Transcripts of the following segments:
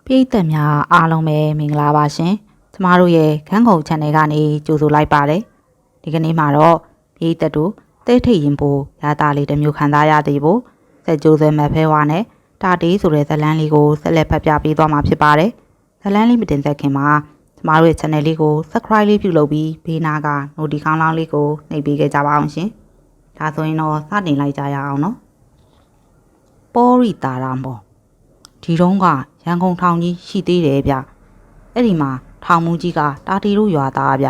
ပြည်သက်များအားလုံးပဲမင်္ဂလာပါရှင်ကျမတို့ရဲ့ခန်းခုံ channel ကနေကြိုဆိုလိုက်ပါတယ်ဒီကနေ့မှာတော့ပြည်သက်တို့တဲထိတ်ရင်ပိုရတာလေးတစ်မျိုးခံစားရသေးဖို့စက်ကြိုးစဲမဖဲဝါနဲ့တာတေးဆိုတဲ့ဇလန်းလေးကိုဆက်လက်ဖတ်ပြပေးသွားမှာဖြစ်ပါတယ်ဇလန်းလေးမတင်သက်ခင်မှာကျမတို့ရဲ့ channel လေးကို subscribe လေးပြုလုပ်ပြီးဘေးနာက notification လောင်းလေးကိုနှိပ်ပေးခဲ့ကြပါအောင်ရှင်ဒါဆိုရင်တော့စတင်လိုက်ကြရအောင်နော်ပေါရီတာရမောဒီတုန်းကရန်ကုန်ထောင်ကြီးရှိသေးတယ်ဗျအဲ့ဒီမှာထောင်မူကြီးကတာတီတို့ရွာသားဗျ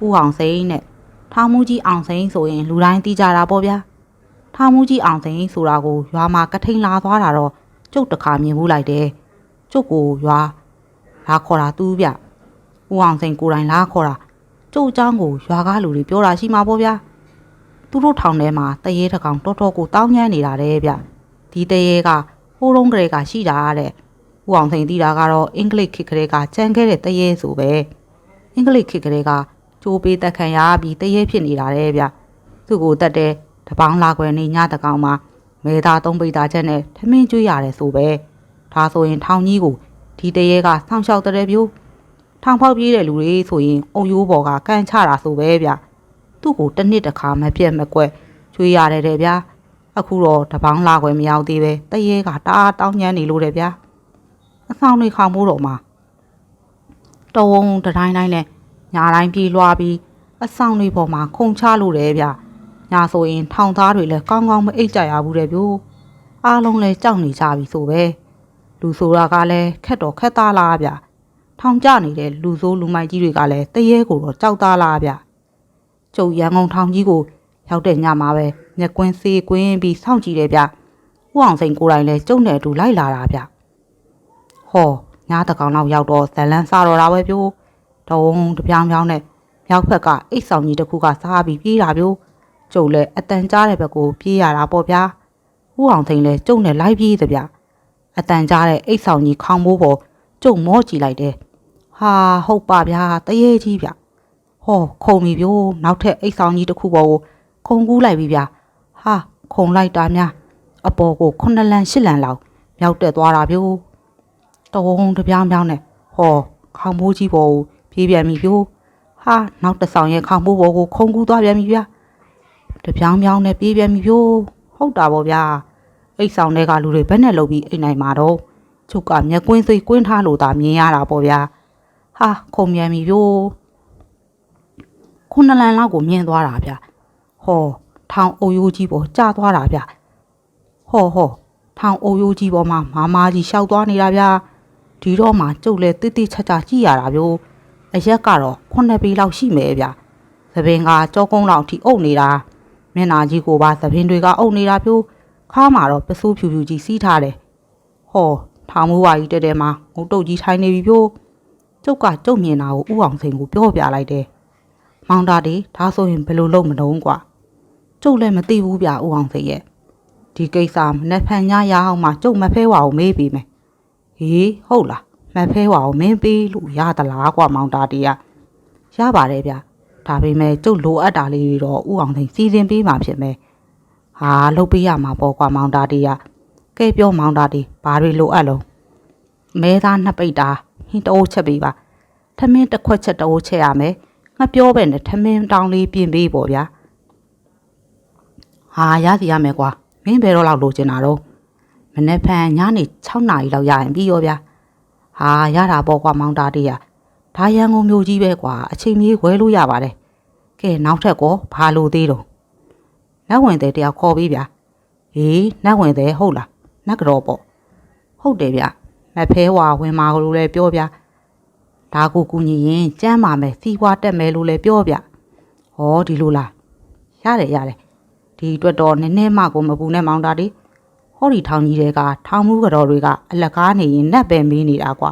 ဦးအောင်စိန်နဲ့ထောင်မူကြီးအောင်စိန်ဆိုရင်လူတိုင်းသိကြတာပေါ့ဗျထောင်မူကြီးအောင်စိန်ဆိုတာကိုရွာမှာကထိန်လာသွားတာတော့ကျုပ်တခါမြင်မှုလိုက်တယ်ကျုပ်ကိုရွာလာခေါ်တာသူဗျဦးအောင်စိန်ကိုယ်တိုင်လာခေါ်တာကျုပ်အကြောင်းကိုရွာကားလူတွေပြောတာရှိမှာပေါ့ဗျသူတို့ထောင်ထဲမှာတရေတကောင်တော်တော်ကိုတောင်းညမ်းနေတာတဲ့ဗျဒီတရေကဟိုးတုံးကလေးကရှိတာတဲ့ဦးအောင်စိန်တီးတာကတော့အင်္ဂလိပ်ခေတ်ကလေးကကြံခဲ့တဲ့တရေဆိုပဲအင်္ဂလိပ်ခေတ်ကလေးကကြိုးပေးတက်ခံရပြီးတရေဖြစ်နေတာတဲ့ဗျသူ့ကိုတက်တဲ့တပေါင်းလာခွဲနေညတကောင်မှာမဲသားသုံးပိတ်သားချက်နဲ့ထမင်းကျွေးရတယ်ဆိုပဲဒါဆိုရင်ထောင်ကြီးကိုဒီတရေကဆောင်းလျှောက်တဲ့ပြိုးထောင်ဖောက်ပြေးတဲ့လူတွေဆိုရင်အုံရိုးပေါ်ကကန်ချတာဆိုပဲဗျသူ့ကိုတစ်နှစ်တစ်ခါမပြတ်မကွက်ကျွေးရတယ်တဲ့ဗျအခုတော့တပေါင်းလာခွဲမရောက်သေးပဲတရေကတအားတောင်းညမ်းနေလို့တဲ့ဗျအဆောင်တွေခေါင်မိုးတော်မှာတော်ဝုံတိုင်းတိုင်းနဲ့ညာတိုင်းပြေးလွှားပြီးအဆောင်တွေပေါ်မှာခုန်ချလို့တယ်ဗျညာဆိုရင်ထောင်သားတွေလည်းကောင်းကောင်းမအိတ်ကြရဘူးတဲ့ဗျအားလုံးလည်းကြောက်နေကြပြီဆိုပဲလူဆိုတာကလည်းခက်တော့ခက်သားလားဗျထောင်ကျနေတဲ့လူဆိုးလူမိုက်ကြီးတွေကလည်းတရေကိုတော့ကြောက်သားလားဗျကျုပ်ရန်ကုန်ထောင်ကြီးကိုရောက်တဲ့ညမှာပဲမျက်ကွင်းစေးကွင်းပြီးစောင့်ကြည့်တယ်ဗျဦးအောင်စိန်ကိုယ်တိုင်လည်းကျုံနဲ့အတူလိုက်လာတာဗျဟောညတကောင်လောက်ရောက်တော့ဇလန်းစားတော့တာပဲပြိုးတုံးတပြောင်းပြောင်းနဲ့မြောက်ဖက်ကအိတ်ဆောင်ကြီးတစ်ခုကစားပြီးပြေးတာပြိုးကျုပ်လည်းအတန်ကြားတဲ့ဘက်ကိုပြေးရတာပေါ့ဗျာဦးအောင်စိန်လည်းကျုံနဲ့လိုက်ပြေးသဗျအတန်ကြားတဲ့အိတ်ဆောင်ကြီးခေါင်းမိုးပေါ်ကျုံမောကြည့်လိုက်တယ်ဟာဟုတ်ပါဗျာတရေကြီးဗျဟောခုံပြီပြိုးနောက်ထပ်အိတ်ဆောင်ကြီးတစ်ခုပေါ်ကိုခုံကူးလိုက်ပြီဗျဟာခုံလိုက်တာများအပေါ်ကို9လမ်း10လမ်းလောက်မြောက်တက်သွားတာပြိုးတုံးတပြောင်းပြောင်းနဲ့ဟောခေါင်းမိုးကြီးပေါ်ကိုပြေးပြန်ပြီပြိုးဟာနောက်တစ်ဆောင်ရဲ့ခေါင်းမိုးပေါ်ကိုခုံကူးသွားပြန်ပြီဗျာတပြောင်းပြောင်းနဲ့ပြေးပြန်ပြီပြိုးဟုတ်တာပေါ့ဗျာအိတ်ဆောင်တွေကလူတွေဘယ်နဲ့လုပ်ပြီးအိတ်နိုင်မှာတော့ချုပ်ကမျက်ကွင်းစိတ်ကွင်းထားလို့သာမြင်ရတာပေါ့ဗျာဟာခုံမြန်ပြီပြိုး9လမ်းလောက်ကိုမြင်သွားတာဗျာဟောထောင်အိုယိုးကြီးပေါ်ကျသွားတာဗျဟောထောင်အိုယိုးကြီးပေါ်မှာမာကြီးရှောက်သွားနေတာဗျဒီတော့မှကျုပ်လည်းတိတိချာချာကြည့်ရတာဗျို့အရက်ကတော့9ပေလောက်ရှိမယ်ဗျသပင်ကကြောကုန်းလောက်ထိအုပ်နေတာမျက်နာကြီးကိုပါသပင်တွေကအုပ်နေတာဗျို့ခါမှာတော့ပစိုးဖြူဖြူကြီးစီးထားတယ်ဟောထောင်မိုးဝါကြီးတဲမှာငုတ်တုတ်ကြီးထိုင်နေပြီဗျို့ကျုပ်ကကျုပ်မြင်တာကိုဥအောင်စိန်ကိုပြောပြလိုက်တယ်မောင်တာဒီဒါဆိုရင်ဘယ်လိုလုပ်မလို့ကွာကျုပ်လည်းမသိဘူးဗျဥအောင်စိန်ရဲ့ဒီကိစ္စမနှက်ဖန်ညရအောင်မှကျုပ်မဖဲဝါကိုမေးပြီးမယ်ဟေးဟုတ်လားမဖဲဝါကိုမင်းပေးလို့ရသလားကွာမောင်တာတီးရပါတယ်ဗျဒါပေမဲ့ကျုပ်လိုအပ်တာလေးတွေတော့ဥအောင်စိန်စီစဉ်ပေးမှဖြစ်မယ်ဟာလုပ်ပေးရမှာပေါ့ကွာမောင်တာတီးကဲပြောမောင်တာတီးဘာတွေလိုအပ်လို့မဲသားနှစ်ပိတ်တာဟင်းတိုးချက်ပေးပါထမင်းတစ်ခွက်ချက်တိုးချက်ရမယ်ငါပြောပဲနဲ့ထမင်းတောင်းလေးပြင်ပေးပေါ့ဗျာဟာရစီရမယ်ကွာမင်းဘယ်တော့လောက်လိုချင်တာတော့မနေ့ဖန်ညနေ6နာရီလောက်ရရင်ပြီးရောဗျာဟာရတာပေါ့ကွာမောင်တာတီးဒါရန်ကုန်မြို့ကြီးပဲကွာအချိန်ကြီးဝဲလို့ရပါတယ်ကဲနောက်ထပ်ကောဘာလို့သေးတော့လက်ဝင်တဲ့တယောက်ခေါ်ပြီးဗျာဟေးလက်ဝင်တဲ့ဟုတ်လားနတ်ကတော့ပေါ့ဟုတ်တယ်ဗျမဖဲဝါဝင်မာလို့လည်းပြောဗျာဒါကိုကူညီရင်ကျမ်းပါမယ်စီးပွားတက်မယ်လို့လည်းပြောဗျဟောဒီလိုလားရတယ်ဒီအတွက်တော့နည်းနည်းမှကိုမပူနဲ့မောင်တာတီးဟောဒီထောင်ကြီးတွေကထောင်မှုကြော်တွေကအလက်ကားနေရင်နတ်ပဲမေးနေတာကွာ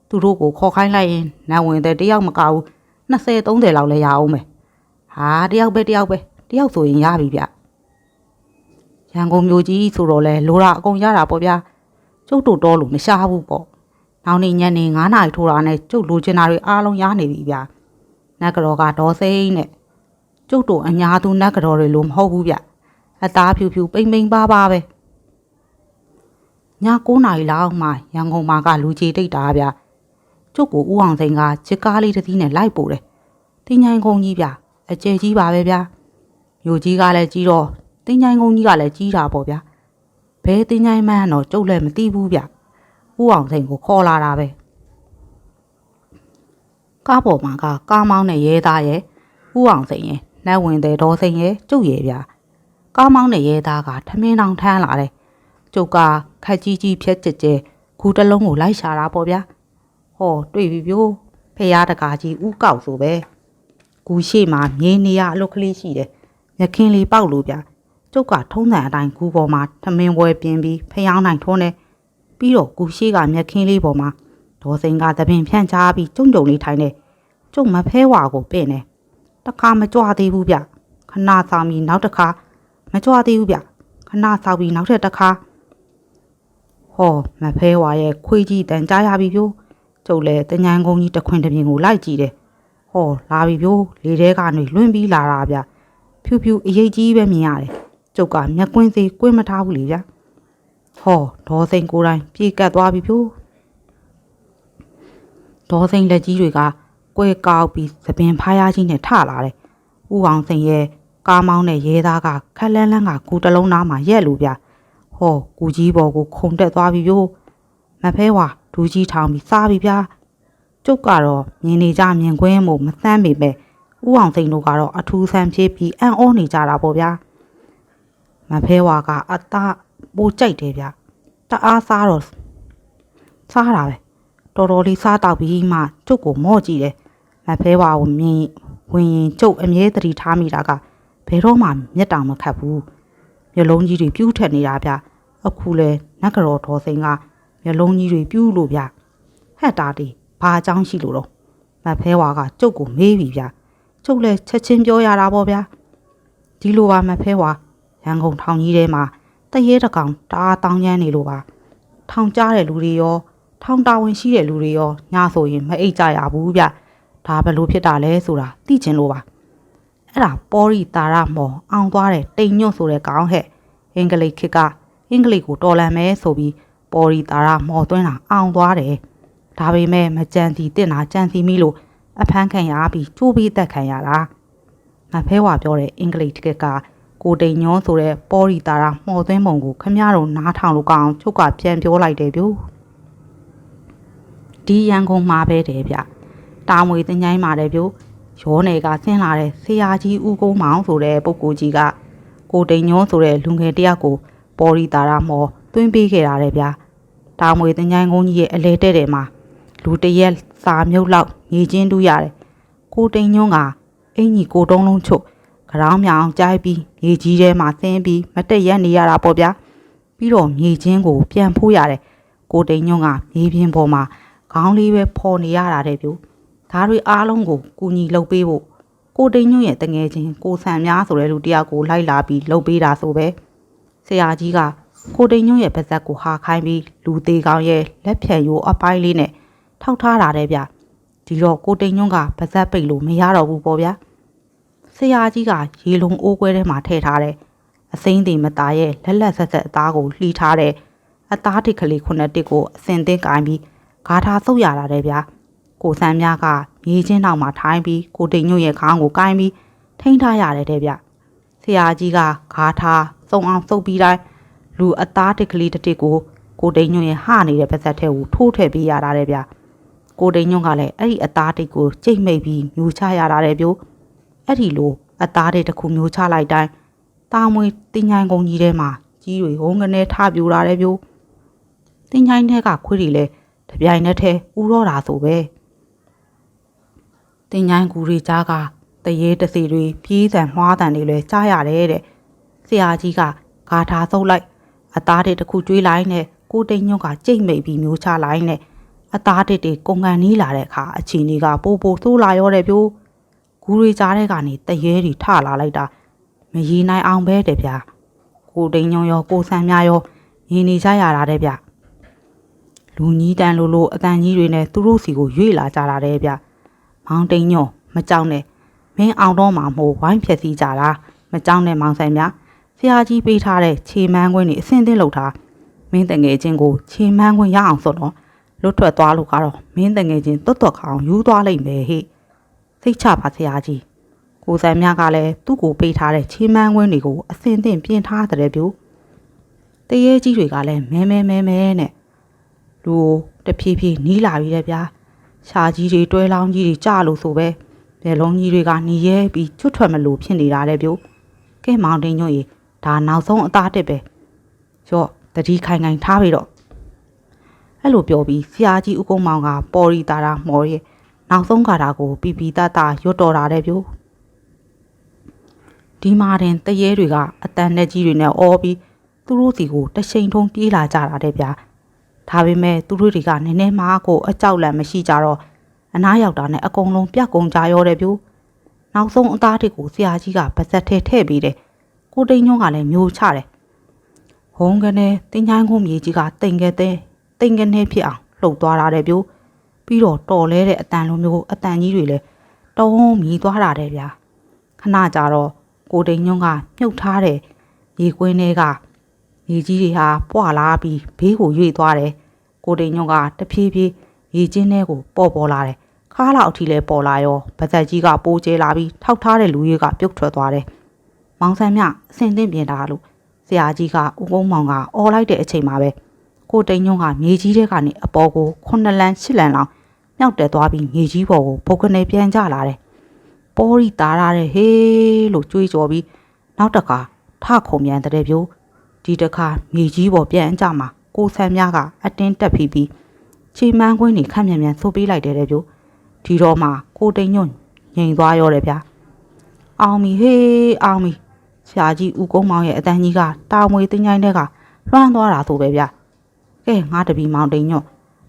သူတို့ကိုခေါ်ခိုင်းလိုက်ရင်နတ်ဝင်တဲ့တယောက်မကဘူး20 30လောက်လဲရအောင်မယ်ဟာတယောက်ပဲတယောက်ဆိုရင်ရပြီဗျရန်ကုန်မြို့ကြီးဆိုတော့လဲလိုတာအကုန်ရတာပေါ့ဗျာကျုပ်တို့တော်လို့မရှားဘူးပေါ့နောက်နေ့ညနေ9နာရီထိုးတာနဲ့ကျုပ်လိုချင်တာတွေအားလုံးရနေပြီဗျနတ်ကြော်ကဒေါ်စိမ့်နဲ့ကျုပ်တို့အညာသူနတ်ကြော်တွေလို့မဟုတ်ဘူးဗျအသားဖြူဖြူပိမ့်ပိမ့်ပါပဲ 9 နာရီလောက်မှရန်ကုန်မှာကလူကြီးတိတ်တာဗျကျုပ်ကိုဦးအောင်စိန်ကချစ်ကားလေးတစ်စီးနဲ့လိုက်ပို့တယ်တင်ချိုင်ကုန်းကြီးဗျအကျယ်ကြီးပါပဲဗျမြို့ကြီးကလည်းကြီးတော့တင်ချိုင်ကုန်းကြီးကလည်းကြီးတာပေါ့ဗျဘဲတင်ချိုင်မန်းတော့ကျုပ်လည်းမသိဘူးဗျဦးအောင်စိန်ကိုခေါ်လာတာပဲကားပေါ်မှာကကားမောင်းတဲ့ရဲသားရဲ့ဦးအောင်စိန်ရဲ့နှက်ဝင်တဲ့ဒေါ်စိန်ရဲ့ကျုပ်ရဲ့ဗျကားမောင်းတဲ့ရဲသားကထမင်းတောင်ထမ်းလာတယ်ကျုပ်ကခက်ကြီးကြီးဖြက်ကြဲခူးတလုံးကိုလိုက်ရှာတာပေါ့ဗျာဟောတွေ့ပြီပြိုးဖះတကာကြီးဥကောက်ဆိုပဲကူရှိမှမြေနေရအလုတ်ကလေးရှိတယ်မြခင်လေးပေါက်လို့ဗျကျုပ်ကထုံးစံအတိုင်းကူပေါ်မှာထမင်းပွဲပြင်းပြီးဖះနိုင်ထုံးတယ်ပြီးတော့ကူရှိကမြခင်လေးပေါ်မှာဒေါ်စိန်ကသပင်ဖြန့်ချပြီးကျုံကျုံလေးထိုင်တယ်ကျုပ်မဖဲဝါကိုပင့်တယ်တခါမကြွသေးဘူးဗျခဏဆောင်ပြီးနောက်တစ်ခါမကြွသေးဘူးဗျခဏဆောက်ပြီးနောက်ထပ်တစ်ခါဟောမဖဲဝါရဲ့ခွေးကြီးတန်ကြားရပြီပြိုးကျုပ်လည်းတញ្ញံကုန်းကြီးတစ်ခွင်တစ်ပြင်ကိုလိုက်ကြည့်တယ်ဟောလာပြီပြိုးလေထဲကနေလွင့်ပြီးလာတာဗျဖြူဖြူအရေးကြီးပဲမြင်ရတယ်ကျုပ်ကမျက်ကွင်းစေးကွင်းမထားဘူးလေဗျဟောဒေါ်စိန်ကိုယ်တိုင်ပြေကတ်သွားပြီပြိုးဒေါ်စိန်လက်ကြီးတွေကကွဲကောက်ပြီးသပင်ဖားရကြီးနဲ့ထလာတယ်ဦးအောင်စိန်ရဲ့ကားမောင်းတဲ့ရဲသားကခက်လန်းလန်းကကူတလုံးသားမှာရက်လို့ဗျဟောကူကြီးပေါ်ကိုခုန်တက်သွားပြီပြိုးမဖဲဝါဒူးကြီးထောင်ပြီးစားပြီဗျာကျုပ်ကတော့မြင်နေကြမြင်ကွင်းမို့မသမ်းပေမဲ့ဦးအောင်စိန်တို့ကတော့အထူးဆန်းဖြစ်ပြီးအံ့ဩနေကြတာပေါ့ဗျာမဖဲဝါကအသားပိုးကြိုက်တယ်ဗျတအားစားတော့စားတာပဲတော်တော်လေးစားတော့ပြီးမှကျုပ်ကိုမော့ကြည့်တယ်မဖဲဝါကိုမြင်ဝင်ရင်ကျုပ်အမြဲတတိထားမိတာကဘယ်တော့မှမျက်တောင်မခတ်ဘူးမျက်လုံးကြီးတွေပြူးထက်နေတာဗျအခုလဲနတ်ကတော်ဒေါ်စိန်ကမျက်လုံးကြီးတွေပြူးလို့ဗျဟက်တာတီဘာအကြောင်းရှိလို့တော့မဖဲဝါကကျုပ်ကိုမေးပြီဗျကျုပ်လဲချက်ချင်းပြောရတာပေါ့ဗျဒီလိုပါမဖဲဝါရန်ကုန်ထောင်ကြီးထဲမှာတရေတကောင်တအားတောင်းကျမ်းနေလို့ပါထောင်ကြားတဲ့လူတွေရောထောင်တာဝန်ရှိတဲ့လူတွေရောညဆိုရင်မအိတ်ကြရဘူးဗျဒါဘလို့ဖြစ်တာလဲဆိုတာသိချင်လို့ပါအဲ့ဒါပေါ်ရီတာရမော်အောင်သွားတဲ့တိမ်ညွန့်ဆိုတဲ့ကောင်ဟဲ့အင်္ဂလိပ်ခေတ်ကအင်္ဂလိပ်ကိုတော်လန်မဲဆိုပြီးပေါ်ရီတာရမော်သွင်းတာအောင်သွားတယ်ဒါပေမဲ့မကြံစီတင်တာကြံစီမိလို့အဖမ်းခံရပြီးကျိုးပြီးတက်ခံရတာမဖဲဝါပြောတဲ့အင်္ဂလိပ်ခေတ်ကကိုတိမ်ညွန့်ဆိုတဲ့ပေါ်ရီတာရမော်သွင်းပုံကိုခမရတို့နားထောင်လို့ကောင်းချုပ်ကပြန်ပြောလိုက်တယ်ပြို့ဒီရန်ကုန်မှာပဲတယ်ဗျတာမွေတင်ញိုင်းပါတယ်ပြို့ရောနယ်ကဆင်းလာတဲ့ဆရာကြီးဦးကုန်းမောင်ဆိုတဲ့ပုဂ္ဂိုလ်ကြီးကကိုတိန်ညွန်းဆိုတဲ့လူငယ်တယောက်ကိုပေါ်ရီတာရမော်သွင်းပေးခဲ့တာတဲ့ဗျာတာမွေတင်ញိုင်းကုန်းကြီးရဲ့အလဲတဲ့တယ်မှာလူတရက်စာမြုပ်လောက်ညီချင်းတူးရတယ်ကိုတိန်ညွန်းကအင်ကြီးကိုတုံးလုံးချုပ်ကြောင်းမြောင်ကြိုက်ပြီးမြေကြီးထဲမှာဆင်းပြီးမတက်ရက်နေရတာပေါ့ဗျာပြီးတော့မြေချင်းကိုပြန်ဖိုးရတယ်ကိုတိန်ညွန်းကမြေပြင်ပေါ်မှာခေါင်းလေးပဲပေါ်နေရတာတဲ့ပြို့ဒါတွေအားလုံးကိုကူညီလုပ်ပေးဖို့ကိုတိန်ညွန့်ရဲ့တငယ်ချင်းကိုဆန်များဆိုတဲ့လူတယောက်ကိုလိုက်လာပြီးလုပ်ပေးတာဆိုပဲဆရာကြီးကကိုတိန်ညွန့်ရဲ့ပါဇက်ကိုဟာခိုင်းပြီးလူသေးကောင်ရဲ့လက်ဖြတ်ရိုးအပိုင်းလေးနဲ့ထောက်ထားတာတဲ့ဗျဒီတော့ကိုတိန်ညွန့်ကပါဇက်ပိတ်လို့မရတော့ဘူးပေါ့ဗျာဆရာကြီးကရေလုံးအိုးခွဲထဲမှာထည့်ထားတဲ့အစိမ့်သေးမသားရဲ့လက်လက်ဆက်ဆက်အသားကိုလှီထားတဲ့အသားတစ်ကလေးခုနှစ်တစ်ကိုအစင်သင်းကင်ပြီးဂါထာဆုပ်ရတာတဲ့ဗျကိုဆန်းများကမြေချင်းတောင်မှာထိုင်းပြီးကိုတိန်ညွန့်ရဲ့ခေါင်းကိုကိုင်းပြီးထိန်းထားရတယ်တဲ့ဗျဆရာကြီးကဂါထာစုံအောင်စုပ်ပြီးတိုင်းလူအသားတစ်ကလေးတစ်ကိုကိုတိန်ညွန့်ရဲ့ဟနေတဲ့ပါဇက်ထဲကိုထိုးထည့်ပေးရတာတဲ့ဗျကိုတိန်ညွန့်ကလည်းအဲ့ဒီအသားတစ်ကိုကြိတ်မိတ်ပြီးမျိုးချရတာတဲ့ပြို့အဲ့ဒီလိုအသားတစ်ခုမျိုးချလိုက်တိုင်းတာမွေတင်ញိုင်းကုန်းကြီးထဲမှာကြီးတွေဟုံးကနေထပြူတာတဲ့ပြို့တင်ញိုင်းထဲကခွေးတွေလည်းတပြိုင်နက်တည်းဥတော့တာဆိုပဲတင်ញိုင်းကူတွေကြားကတရေတစီတွေပြေးတန်မှားတန်တွေလည်းကြားရတယ်တဲ့ဆရာကြီးကဂါထာဆုပ်လိုက်အသားတွေတစ်ခုကျွေးလိုက်နဲ့ကိုတိန်ညွန့်ကကြိတ်မိတ်ပြီးမျိုးချလိုက်နဲ့အသားတွေကုန်ကန်နီးလာတဲ့အခါအချီနေကပိုပိုသိုးလာရောတဲ့ပြို့ဂူတွေကြားထဲကနေတရေတွေထလာလိုက်တာမရီနိုင်အောင်ပဲတဲ့ဗျာကိုတိန်ညွန့်ရောကိုဆန်းများရောရင်းနေကြရတာတဲ့ဗျလူကြီးတန်လိုအတန်ကြီးတွေနဲ့သူတို့စီကိုရွေ့လာကြတာတဲ့ဗျမောင်တိန်ညွန့်မကြောက်နဲ့မင်းအောင်တော့မှာမို့ဝိုင်းဖြက်စီကြတာမကြောက်နဲ့မောင်ဆိုင်များဆရာကြီးပေးထားတဲ့ခြေမန်းကွင်းတွေအစင်းသင်းလောက်ထား မင်းတငယ်ချင်းကိုချေမှန်းခွင့်ရအောင်ဆိုတော့လွတ်ထွက်သွားလို့ကတော့မင်းတငယ်ချင်းတွတ်တွတ်ခေါင်ယူသွားလိုက်မယ်ဟဲ့စိတ်ချပါဆရာကြီးကိုစံမြကလည်းသူ့ကိုပေးထားတဲ့ချေမှန်းခွင့်တွေကိုအစင်သင့်ပြင်ထားတဲ့ပြိုတရေကြီးတွေကလည်းမဲနဲ့လူတဖြည်းဖြည်းနီးလာပြီတဲ့ဗျာရှာကြီးတွေတွဲလောင်းကြီးတွေကြလို့ဆိုပဲဘယ်လုံးကြီးတွေကหนีရဲပြီးချွတ်ထွက်မလို့ဖြစ်နေတာတဲ့ပြိုကဲမောင်တင်ညွန့်ရေဒါနောက်ဆုံးအသားတက်ပဲရော့တတိခိုင်ထားပြီတော့အဲ့လိုပြောပြီးဆရာကြီးဦးကုန်းမောင်ကပေါ်ရီတာရာမော်ရဲ့နောက်ဆုံးကာတာကိုပီပီတတရွတ်တော်တာတဲ့ပြိုဒီမှာတင်တရေတွေကအတန်နဲ့ကြီးတွေနဲ့အော်ပြီးသူတို့စီကိုတရှိန်ထုံးပြေးလာကြတာတဲ့ဗျာဒါပေမဲ့သူတို့တွေကနည်းနည်းမှကိုအကြောက်လန့်မရှိကြတော့အနားရောက်တာနဲ့အကုန်လုံးပြတ်ကုန်ကြရောတဲ့ပြိုနောက်ဆုံးအသားတွေကိုဆရာကြီးကပါဇက်ထဲထည့်ပြီးတယ်ကိုတိန်ညွန့်ကလည်းမျိုးချတယ်ဟုံးကနေတင်ချိုင်းကုန်းမြေကြီးကတိမ်ကနေဖြစ်အောင်လှုပ်သွားတာတဲ့ပြိုပြီးတော့တော်လဲတဲ့အတန်လိုမျိုးအတန်ကြီးတွေလည်းတုံးမြည်သွားတာတဲ့ဗျာခဏကြာတော့ကိုတိန်ညွန့်ကမြုပ်ထားတဲ့ရေကွင်းထဲကရေကြီးတွေဟာပွာလာပြီးဘေးကိုရွေ့သွားတယ်ကိုတိန်ညွန့်ကတဖြည်းဖြည်းရေကျင်းထဲကိုပေါ်လာတယ်ခါးလောက်အထိလဲပေါ်လာရောဗဇက်ကြီးကပိုးကျဲလာပြီးထောက်ထားတဲ့လူကြီးကပြုတ်ထွက်သွားတယ်မောင်ဆန်းမြအစင်သင့်ပြင်တာလို့ဆရာကြီးကဦးကုန်းမောင်ကအော်လိုက်တဲ့အချိန်မှာပဲကိုတိန်ညွန့်ကမြေကြီးထဲကနေအပေါ်ကို9လမ်း10လမ်းလောက်မြောက်တက်သွားပြီးမြေကြီးပေါ်ကိုပုတ်ကနေပြန်ကျလာတယ်ပေါ်ရီတာရတဲ့ဟေးလို့ကြွေးကြော်ပြီးနောက်တခါထခုံမြန်တဲ့ပြိုဒီတခါမြေကြီးပေါ်ပြန်ကြမှာကိုဆန်းမြကအတင်းတက်ပြီးချီမန်းကွင်းနေခန့်မြန်ဆိုပေးလိုက်တယ်တဲ့ပြိုဒီတော့မှကိုတိန်ညွန့်ငြိမ်သွားရောတယ်ဗျာအောင်မီဟေးအောင်မီဆရာကြီးဦးကုန်းမောင်ရဲ့အတန်းကြီးကတာမွေတင်းချိုင်းတဲ့ကလွှမ်းသွားတာဆိုပဲဗျာကဲငါတပီမောင်တိန်ညွန့်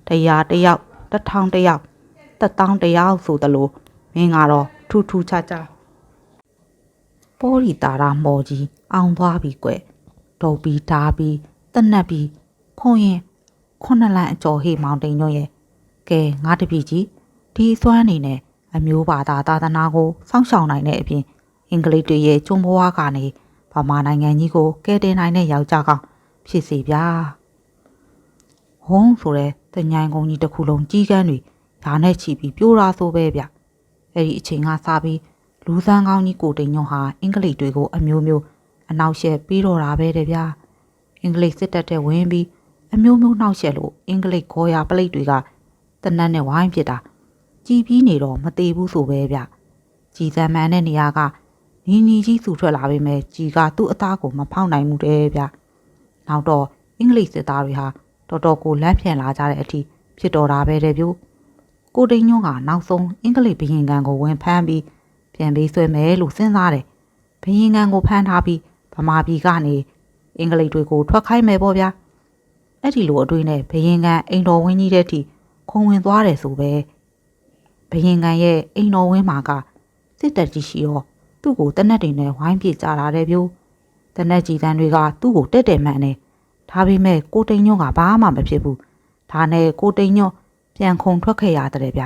တရားတယောက်1000တယောက်1000တယောက်ဆိုသလိုမင်းကတော့ထူးထူးခြားခြားပေါ်ရီတာရာမော်ကြီးအောင်သွားပြီကွဒုတ်ပြီးဓာပြီးတနက်ပြီးခုံရင်9လမ်းအကျော်ဟေးမောင်တိန်ညွန့်ရဲ့ကဲငါတပီကြီးဒီအစွမ်းအနေနဲ့အမျိုးဘာသာသာသနာကိုစောင့်ရှောက်နိုင်တဲ့အပြင်အင်္ဂလိပ်တွေရဲ့ကျွန်းဘဝကနေဗမာနိုင်ငံကြီးကိုကဲတင်နိုင်တဲ့ယောက်ျားကောင်ဖြစ်စီဗျာဟုံးဆိုတဲ့တညိုင်ကုန်းကြီးတစ်ခုလုံးကြီးကန်းတွေဓာနဲ့ချီပြီးပြိုးရာဆိုပဲဗျအဲ့ဒီအချိန်ကစပြီးလူစမ်းကောင်းကြီးကိုတိန်ညွန့်ဟာအင်္ဂလိပ်တွေကိုအမျိုးမျိုးအနောက်ရှက်ပြီးတော့တာပဲတဲ့ဗျာအင်္ဂလိပ်စစ်တပ်တဲ့ဝင်ပြီးအမျိုးမျိုးနှောက်ရှက်လို့အင်္ဂလိပ်ခေါ်ရပလိတ်တွေကတနတ်နဲ့ဝိုင်းပစ်တာကြည်ပြီးနေတော့မသေးဘူးဆိုပဲဗျကြည်စံမှန်တဲ့နေရာကနီကြီးဆူထွက်လာပေမဲ့ကြည်ကသူ့အသားကိုမဖောက်နိုင်မှုတဲ့ဗျနောက်တော့အင်္ဂလိပ်စစ်သားတွေဟာတော်တော်ကိုလန့်ပြန်လာကြတဲ့အထိဖြစ်တော်တာပဲတဲ့ဗျကိုတိန်ညွန့်ကနောက်ဆုံးအင်္ဂလိပ်ဘရင်ကန်ကိုဝင်ဖမ်းပြီးပြန်ပေးဆွဲမယ်လို့စဉ်းစားတယ်ဘရင်ကန်ကိုဖမ်းထားပြီးဗမာပြည်ကနေအင်္ဂလိပ်တွေကိုထွက်ခိုင်းမယ်ပေါ့ဗျာအဲ့ဒီလိုအတွေ့နဲ့ဘရင်ကန်အိမ်တော်ဝင်းကြီးတဲ့ထိခုံဝင်သွားတယ်ဆိုပဲဘရင်ကန်ရဲ့အိမ်တော်ဝင်းမှာကစစ်တပ်ကြီးရှိတော့သူ့ကိုတနက်တွေနဲ့ဝိုင်းပြစ်ကြတာတဲ့ဗျတနက်ကြီးတန်းတွေကသူ့ကိုတက်တယ်မှန်တယ်ဒါပေမဲ့ကိုတိန်ညွန့်ကဘာမှမဖြစ်ဘူးဒါနဲ့ကိုတိန်ညွန့်ပြန်ခုံထွက်ခဲ့ရတဲ့ဗျ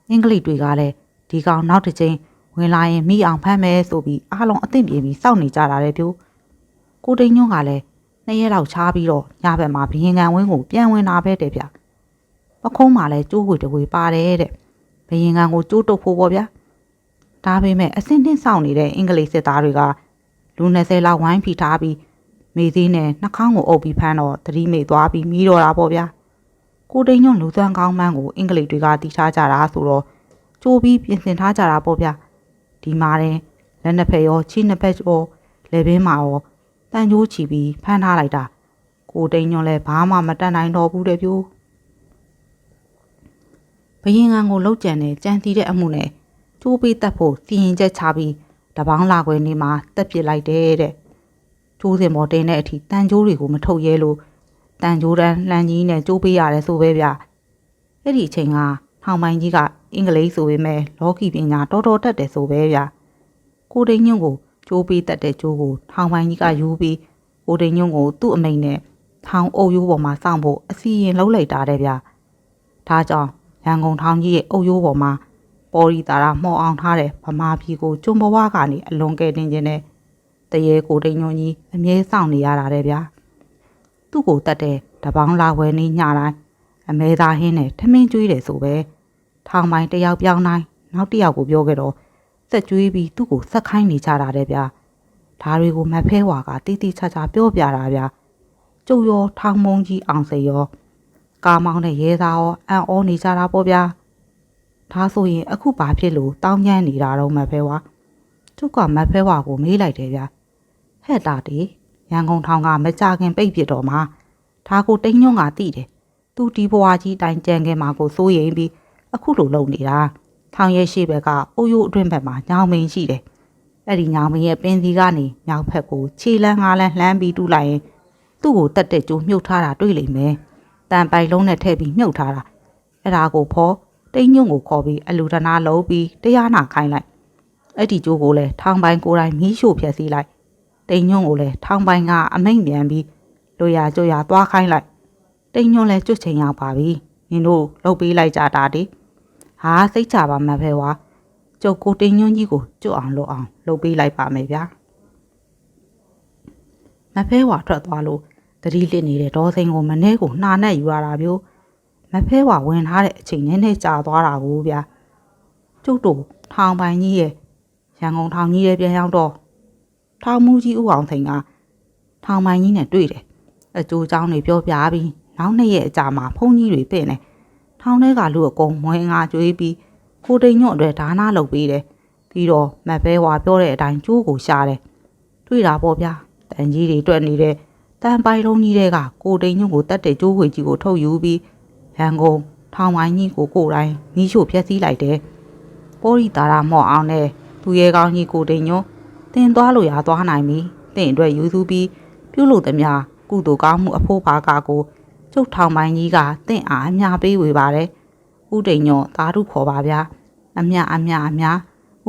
အင်္ဂလိပ်တွေကလည်းဒီကောင်နောက်တစ်ချိန်ဝင်လာရင်မိအောင်ဖမ်းမယ်ဆိုပြီးအားလုံးအသင့်ပြေပြီးစောင့်နေကြတာတဲ့ဗျကိုတိန်ညွန့်ကလည်း2ရက်လောက်ချားပြီးတော့ညဘက်မှာဘရင်ကန်ဝင်းကိုပြန်ဝင်လာပဲတဲ့ဗျပခုံးမှာလည်းကျိုးဝေတဝေပါတယ်တဲ့ဘရင်ကန်ကိုကျိုးတုပ်ဖို့ပေါ့ဗျာဒါပေမဲ့အစင်းတင်းဆောင်နေတဲ့အင်္ဂလိပ်စစ်သားတွေကလူ20လောက်ဝိုင်းဖိထားပြီးမေသေးနဲ့နှာခေါင်းကိုအုပ်ပြီးဖမ်းတော့သတိမေ့သွားပြီးမီးတော့တာပေါ့ဗျာကိုတိန်ညွန့်လူသွမ်းကောင်းမှန်းကိုအင်္ဂလိပ်တွေကတီးထားကြတာဆိုတော့ကြိုးပြီးပြင်ဆင်ထားကြတာပေါ့ဗျာဒီမှာတင်လက်နှစ်ဖက်ရောခြေနှစ်ဖက်ရောလက်ဘင်းမှာရောတန်ကြိုးချီပြီးဖမ်းထားလိုက်တာကိုတိန်ညွန့်လည်းဘာမှမတတ်နိုင်တော့ဘူးတဲ့ပြိုဘရင်ကန်ကိုလှုပ်ကြံတဲ့ကြံစီတဲ့အမှုနဲ့ကျိုးပေးတတ်ဖို့စီရင်ချက်ချပြီးတပေါင်းလာခွေနေမှာတက်ပစ်လိုက်တဲ့ကျိုးစင်ပေါ်တင်တဲ့အထိတန်ကြိုးတွေကိုမထုတ်ရဲလို့တန်ကြိုးတန်းလှန်ကြီးနဲ့ကျိုးပေးရတယ်ဆိုပဲဗျအဲ့ဒီအချိန်ကထောင်ပိုင်းကြီးကအင်္ဂလိပ်ဆိုပေမဲ့လောကီပညာတော်တော်တတ်တယ်ဆိုပဲဗျကိုတိန်ညွန့်ကိုကျိုးပေးတတ်တဲ့ကျိုးကိုထောင်ပိုင်းကြီးကယူပြီးကိုတိန်ညွန့်ကိုသူ့အမိန်နဲ့ထောင်အုပ်ရိုးပေါ်မှာစောင့်ဖို့အစီရင်လှုပ်လိုက်တာတဲ့ဗျဒါကြောင့်ရန်ကုန်ထောင်ကြီးရဲ့အုပ်ရိုးပေါ်မှာပေါ်ရီတာရာမှော်အောင်ထားတဲ့ဗမာပြည်ကိုကျွန်းဘဝကနေအလွန်ကဲတင်ခြင်းနဲ့တရေကိုတိန်ညွန့်ကြီးအမြဲစောင့်နေရတာတဲ့ဗျာ သူ့ကိုတတ်တဲ့တပေါင်းလာဝယ်နေညတိုင်းအမဲသားဟင်းနဲ့ထမင်းကျွေးတယ်ဆိုပဲထောင်ပိုင်းတယောက်ပြောင်းတိုင်းနောက်တစ်ယောက်ကိုပြောခဲ့တော့ဆက်ကျွေးပြီးသူ့ကိုဆက်ခိုင်းနေကြတာတဲ့ဗျာဒါတွေကိုမဖဲဝါကတီးတီးချာချာပြောပြတာဗျာကျုပ်ရောထောင်မုံကြီးအောင်စိရောကားမောင်းတဲ့ရဲသားရောအံ့ဩနေကြတာပေါ့ဗျာဒါဆိုရင်အခုဘာဖြစ်လို့တောင်းကျမ်းနေတာတော့မဖဲဝါကျုပ်ကမဖဲဝါကိုမေးလိုက်တယ်ဗျာဟဲ့တာတီရန်ကုန်ထောင်ကမကြခင်ပိတ်ပြစ်တော့မှာဒါကိုတိန်ညွန့်ကတိတယ်သူဒီဘွားကြီးတိုင်ကြံခဲ့မှာကိုစိုးရိမ်ပြီးအခုလိုလုပ်နေတာထောင်ရဲ့ရှေ့ဘက်ကအိုးရိုးအတွင်းဘက်မှာညောင်မင်းရှိတယ်အဲ့ဒီညောင်မင်းရဲ့ပင်စီကနေမြောက်ဘက်ကိုခြေလန်းငါးလန်းလှမ်းပြီးတူးလိုက်ရင်သူ့ကိုတက်တဲ့ကျိုးမြုပ်ထားတာတွေ့လိမ့်မယ်တန်ပိုင်လုံးနဲ့ထည့်ပြီးမြုပ်ထားတာအဲ့ဒါကိုဖော်တိန်ညွန့်ကိုခေါ်ပြီးအလူဒနာလုံးပြီးတရားနာခိုင်းလိုက်အဲ့ဒီကျိုးကိုလည်းထောင်ပိုင်ကိုယ်တိုင်မီးရှို့ဖျက်ဆီးလိုက်တိန်ညွန့်ကိုလည်းထောင်ပိုင်ကအမိန့်ပြန်ပြီးလိုရာကြွရသွားခိုင်းလိုက်တိန်ညွန့်လည်းကျွတ်ချိန်ရောက်ပါပြီနင်တို့လှုပ်ပေးလိုက်ကြတာဒီဟာစိတ်ချပါမှဖဲဝါကျုပ်ကိုတိန်ညွန့်ကြီးကိုကျွတ်အောင်လှုပ်ပေးလိုက်ပါမယ်ဗျာမဖဲဝါထွက်သွားလို့တတိလစ်နေတဲ့ဒေါ်စိန်ကိုမနှဲကိုနှာနဲ့ယူရတာမျိုးမဖဲဝါဝင်ထားတဲ့အချိန်နဲ့ကြာသွားတာကိုဗျာကျုပ်တို့ထောင်ပိုင်ကြီးရဲ့ရန်ကုန်ထောင်ကြီးရဲ့ပြန်ရောက်တော့ထောင်မူကြီးဦးအောင်စိန်ကထောင်ပိုင်ကြီးနဲ့တွေ့တယ်အကျိုးเจ้าတွေပြောပြပြီးနောက်နှစ်ရက်အကြာမှာဖုန်းကြီးတွေပြင်တယ်ထောင်ထဲကလူအကုန်မွေးငါကြွေးပြီးကိုတိန်ညွန့်အတွက်ဒါနလုပ်ပေးတယ်ပြီးတော့မဖဲဝါပြောတဲ့အတိုင်းကျိုးကိုရှာတယ်တွေ့တာပေါ့ဗျာတန်ကြီးတွေတွက်နေတဲ့တန်ပိုင်လုံးကြီးတွေကကိုတိန်ညွန့်ကိုတတ်တဲ့ကျိုးခွေကြီးကိုထုတ်ယူပြီးရန်ကုန်ထောင်ပိုင်းကြီးကိုကိုယ်တိုင်မီးရှို့ဖျက်ဆီးလိုက်တယ်ပေါ်ရီတာရာမော့အောင်နဲ့သူရဲကောင်းကြီးကိုတိန်ညွန့်တင်သွားလို့ရသွားနိုင်ပြီတင်အတွက်ယူသူပြီးပြုလို့သမျှကုသိုလ်ကောင်းမှုအဖို့ပါကကိုကျုပ်ထောင်ပိုင်းကြီးကတင့်အားအများပေးဝေပါတယ်ဥတိန်ညွန့်သာဓုခေါ်ပါဗျာအမြ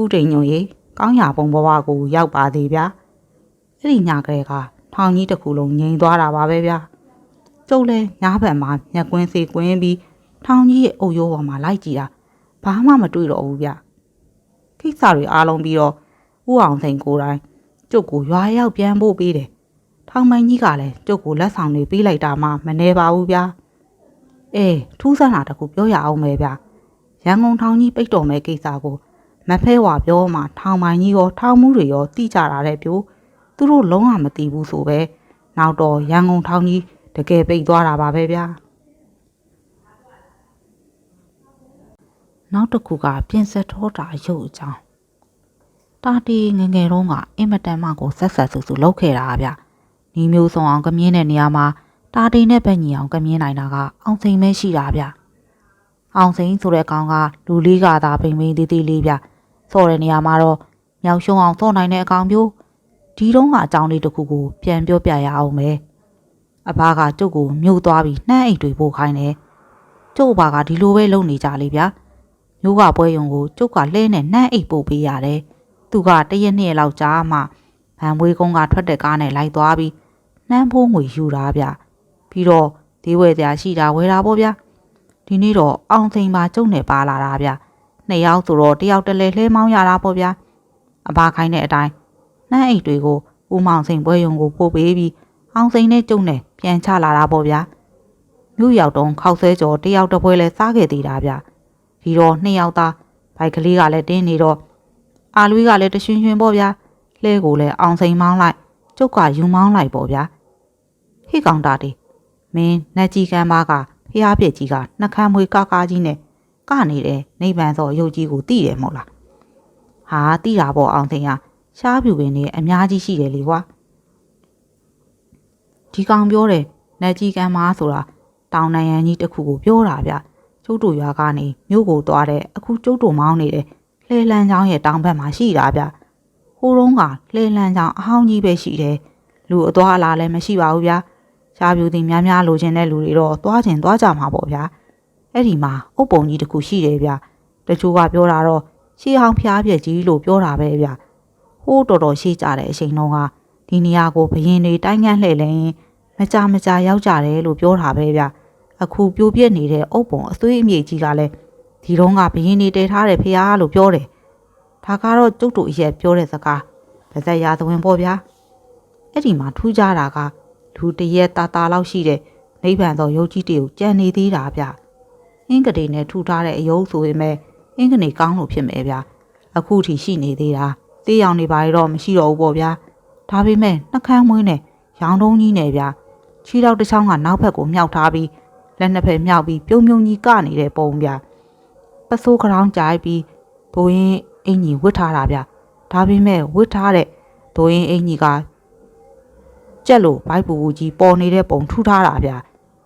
ဥတိန်ညွန့်ရေကောင်းရာပုံဘဝကိုရောက်ပါသေးဗျာအဲ့ဒီညကလေးကထောင်ကြီးတစ်ခုလုံးငြိမ်သွားတာပါပဲဗျာကျုပ်လည်းညဘက်မှာညက်ကွင်းစေကွင်းပြီးထောင်ကြီးရဲ့အုပ်ရိုးပေါ်မှာလိုက်ကြည့်တာဘာမှမတွေ့တော့ဘူးဗျကိစ္စတွေအားလုံးပြီးတော့ဦးအောင်စိန်ကိုယ်တိုင်ကျုပ်ကိုရွာရောက်ပြန်ဖို့ပေးတယ်ထောင်ပိုင်ကြီးကလည်းကျုပ်ကိုလက်ဆောင်တွေပေးလိုက်တာမှမနေပါဘူးဗျာထူးဆန်းတာတခုပြောရအောင်ပဲဗျာရန်ကုန်ထောင်ကြီးပိတ်တော်မဲ့ကိစ္စကိုမဖဲဝါပြောမှထောင်ပိုင်ကြီးရောထောင်မှုတွေရောတိကြတာတဲ့ပြို့သူတို့လုံးဝမသိဘူးဆိုပဲနောက်တော့ရန်ကုန်ထောင်ကြီးတကယ်ပိတ်သွားတာပါပဲဗျာနောက်တစ်ခုကပြင်ဆက်ထောတာရုပ်အကြောင်းတာတီငငယ်တုန်းကအင်မတန်မှကိုဆက်ဆက်ဆူဆူလုပ်ခဲ့တာဗျနီမျိုးစုံအောင်ကမြင်းတဲ့နေရာမှာတာတီနဲ့ပဲညီအောင်ကမြင်းနိုင်တာကအောင်စိန်ပဲရှိတာဗျအောင်စိန်ဆိုတဲ့ကောင်ကလူလေးကသာပိန်ပိန်သေးသေးလေးဗျဆော့တဲ့နေရာမှာတော့မြောက်ရှုံအောင်ဆော့နိုင်တဲ့အကောင်မျိုးဒီတုန်းကအကြောင်းလေးတစ်ခုကိုပြန်ပြောပြရအောင်ပဲအဘကကျုပ်ကိုမြို့သွားပြီးနှမ်းအိတ်တွေပို့ခိုင်းတယ်ကျုပ်အဘကဒီလိုပဲလုပ်နေကြလေဗျာမျိုးကပွဲရုံကိုကျုပ်ကလှဲနဲ့နှမ်းအိတ်ပို့ပေးရတယ်သူကတရက်နှစ်ရက်လောက်ကြာမှဗန်မွေးကုန်းကထွက်တဲ့ကားနဲ့လိုက်သွားပြီးနှမ်းဖိုးငွေယူတာဗျပြီးတော့ဒီဝဲစရာရှိတာဝဲတာပေါ့ဗျာဒီနေ့တော့အောင်စိန်ပါကျုပ်နဲ့ပါလာတာဗျနှစ်ယောက်ဆိုတော့တယောက်တလဲလှဲမောင်းရတာပေါ့ဗျာအဘခိုင်းတဲ့အတိုင်းနှမ်းအိတ်တွေကိုဦးမောင်စိန်ပွဲရုံကိုပို့ပေးပြီးအောင်စိန်နဲ့ကျုပ်နဲ့ပြန်ချလာတာပေါ့ဗျာမြို့ရောက်တော့ခောက်ဆဲကျော်တယောက်တစ်ပွဲလဲစားခဲ့သေးတာဗျဒီတော့နှစ်ယောက်သားဘိုက်ကလေးကလည်းတင်းနေတော့အာလွေးကလည်းတရွှင်ရွှင်ပေါ့ဗျာလှဲကိုလည်းအောင်စိန်မောင်းလိုက်ကျုပ်ကယူမောင်းလိုက်ပေါ့ဗျာဟိကောင်တာတီမင်းနတ်ကြီးကမ်းပါကဖျားပြက်ကြီးကနှကမ်းမွေကားကားကြီးနဲ့ကနေတယ်နိဗ္ဗာန်စောရုပ်ကြီးကိုသိတယ်မဟုတ်လားဟာသိတာပေါ့အောင်စိန်ကရှားပြူပင်နေအများကြီးရှိတယ်လေကွာဒီကောင်ပြောတယ်နတ်ကြီးကမ်းပါဆိုတာတောင်နံရံကြီးတစ်ခုကိုပြောတာဗျကျုပ်တို့ရွာကနေမြို့ကိုသွားတဲ့အခုကျုပ်တို့မောင်းနေတဲ့လှဲလန်းချောင်းရဲ့တောင်ဘက်မှာရှိတာဗျဟိုတုန်းကလှဲလန်းချောင်းအဟောင်းကြီးပဲရှိတယ်လူအသွားအလာလည်းမရှိပါဘူးဗျရှားပြူသည်များများလိုချင်တဲ့လူတွေတော့သွားချင်သွားကြမှာပေါ့ဗျာအဲ့ဒီမှာအုပ်ပုံကြီးတစ်ခုရှိတယ်ဗျတချို့ကပြောတာတော့ရှေးဟောင်းဖျားပြက်ကြီးလို့ပြောတာပဲဗျဟိုးတော်တော်ရှေးကြတဲ့အချိန်တုန်းကဒီနေရာကိုဘရင်တွေတိုင်းငန်းလှည့်လည်ရင်မကြာရောက်ကြတယ်လို့ပြောတာပဲဗျအခုပြိုပြက်နေတဲ့အုပ်ပုံအသွေးအမြိတ်ကြီးကလည်းဒီတုန်းကဘရင်တွေတည်ထားတဲ့ဖျားလို့ပြောတယ်ဒါကတော့ကျုပ်တို့အရက်ပြောတဲ့စကားဗဇက်ရာသဝင်ပေါ့ဗျာအဲ့ဒီမှာထူးခြားတာကလူ ထူးတရက်တာလောက်ရှိတဲ့နိဗ္ဗာန်သောယုတ်ကြီးတွေကိုကြံနေသေးတာဗျအင်္ဂတေနဲ့ထူထားတဲ့အယုတ်ဆိုပေမဲ့အင်္ဂနေကောင်းလို့ဖြစ်မယ်ဗျအခုထိရှိနေသေးတာတေးရောင်နေပါတော့မရှိတော့ဘူးပေါ့ဗျာဒါပေမဲ့နှကန်းမွေးနဲ့ရောင်တုံးကြီးနဲ့ဗျခြေထောက်တစ်ချောင်းကနောက်ဘက်ကိုမြောက်ထားပြီးလက်နှစ်ဖက်မြောက်ပြီးပြုံပြုံကြီးကနေတဲ့ပုံဗျပစိုးခေါင်းကြိုက်ပြီးဘိုးရင်အင်ကြီးဝတ်ထားတာဗျဒါပေမဲ့ဝတ်ထားတဲ့ဒိုးရင်အင်ကြီးကကြက်လို့ဘိုက်ပူပူကြီးပေါ်နေတဲ့ပုံထူထားတာဗ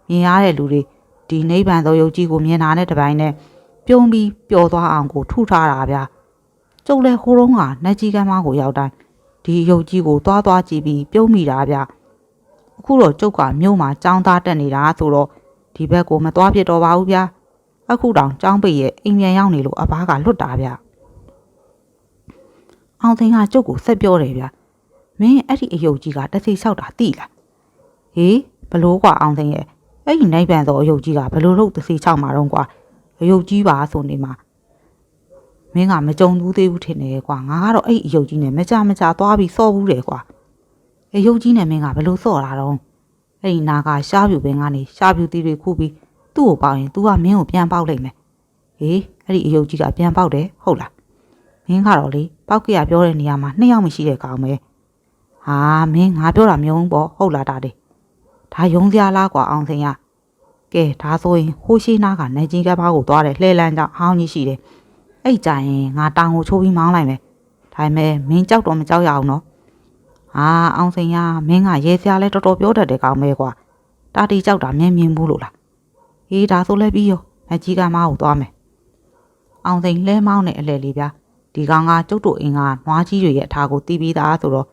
ျမြင်ရတဲ့လူတွေဒီနိဗ္ဗာန်သောယုတ်ကြီးကိုမြင်တာနဲ့တပိုင်းနဲ့ပြုံးပြီးပျော်သွားအောင်ကိုထူထားတာဗျကျုပ်လည်းဟိုးတုန်းကနတ်ကြီးကမ်းမကိုရောက်တိုင်းဒီယုတ်ကြီးကိုသွားကြည့်ပြီးပြုံးမိတာဗျအခုတော့ကျုပ်ကမြို့မှာចောင်းသားတက်နေတာဆိုတော့ဒီဘက်ကိုမသွားဖြစ်တော့ပါဘူးဗျအခုတောင်ចောင်းပိတ်ရဲ့အိမ်ပြန်ရောက်နေလို့အဘကလွတ်တာဗျအောင်သိန်းကကျုပ်ကိုဆက်ပြောတယ်ဗျမင်းအဲ့ဒီအယုတ်ကြီးကတသိလျှောက်တာသိလားဟေးဘလို့ကွာအောင်သိန်းရဲ့အဲ့ဒီနိုင်ပန်သောအယုတ်ကြီးကဘလို့လို့တသိချောက်မှာတော့ကွာအယုတ်ကြီးပါဆိုနေမှာမင်းကမကြုံဘူးသေးဘူးထင်တယ်ကွာငါကတော့အဲ့အယုတ်ကြီးနဲ့မကြသွားပြီးစော်ဘူးတယ်ကွာအယုတ်ကြီးနဲ့မင်းကဘလို့စော်လာတော့အဲ့ဒီနာကရှားပြူပင်ကနေရှားပြူတီတွေခုပြီးသူ့ကိုပေါက်ရင် तू ကမင်းကိုပြန်ပေါက်လိုက်မယ်ဟေးအဲ့ဒီအယုတ်ကြီးကပြန်ပေါက်တယ်ဟုတ်လားမင်းကတော့လေပေါက်ကရပြောတဲ့နေရာမှာ2ယောက်မရှိတဲ့ကောင်ပဲဟာမင်းငါပြောတာမယုံဘူးပေါ့ဟုတ်လားတားဒါယုံစရာလားကွာအောင်စင်ရကဲဒါဆိုရင်ဟိုးရှိနားကနိုင်ကြီးကဘာကိုသွားတယ်လှဲလန်းကြောင့်ဟောင်းကြီးရှိတယ်အဲ့ကြရင်ငါတောင်ကိုချိုးပြီးမောင်းလိုက်မယ်ဒါပေမဲ့မင်းကြောက်တော့မကြောက်ရအောင်နော်ဟာအောင်စင်ရမင်းကရဲစရာလဲတော်တော်ပြောတတ်တယ်ကောင်ပဲကွာတာတီကြောက်တာမြင်ဘူးလို့လားဟေးဒါဆိုလဲပြီးရောနိုင်ကြီးကမားကိုသွားမယ်အောင်စင်လဲမောင်းတဲ့အလဲလေးဗျာဒီကောင်ကကျုပ်တို့အင်ကနွားကြီးတွေရဲ့အထာကိုတီးပြီးသားဆိုတော့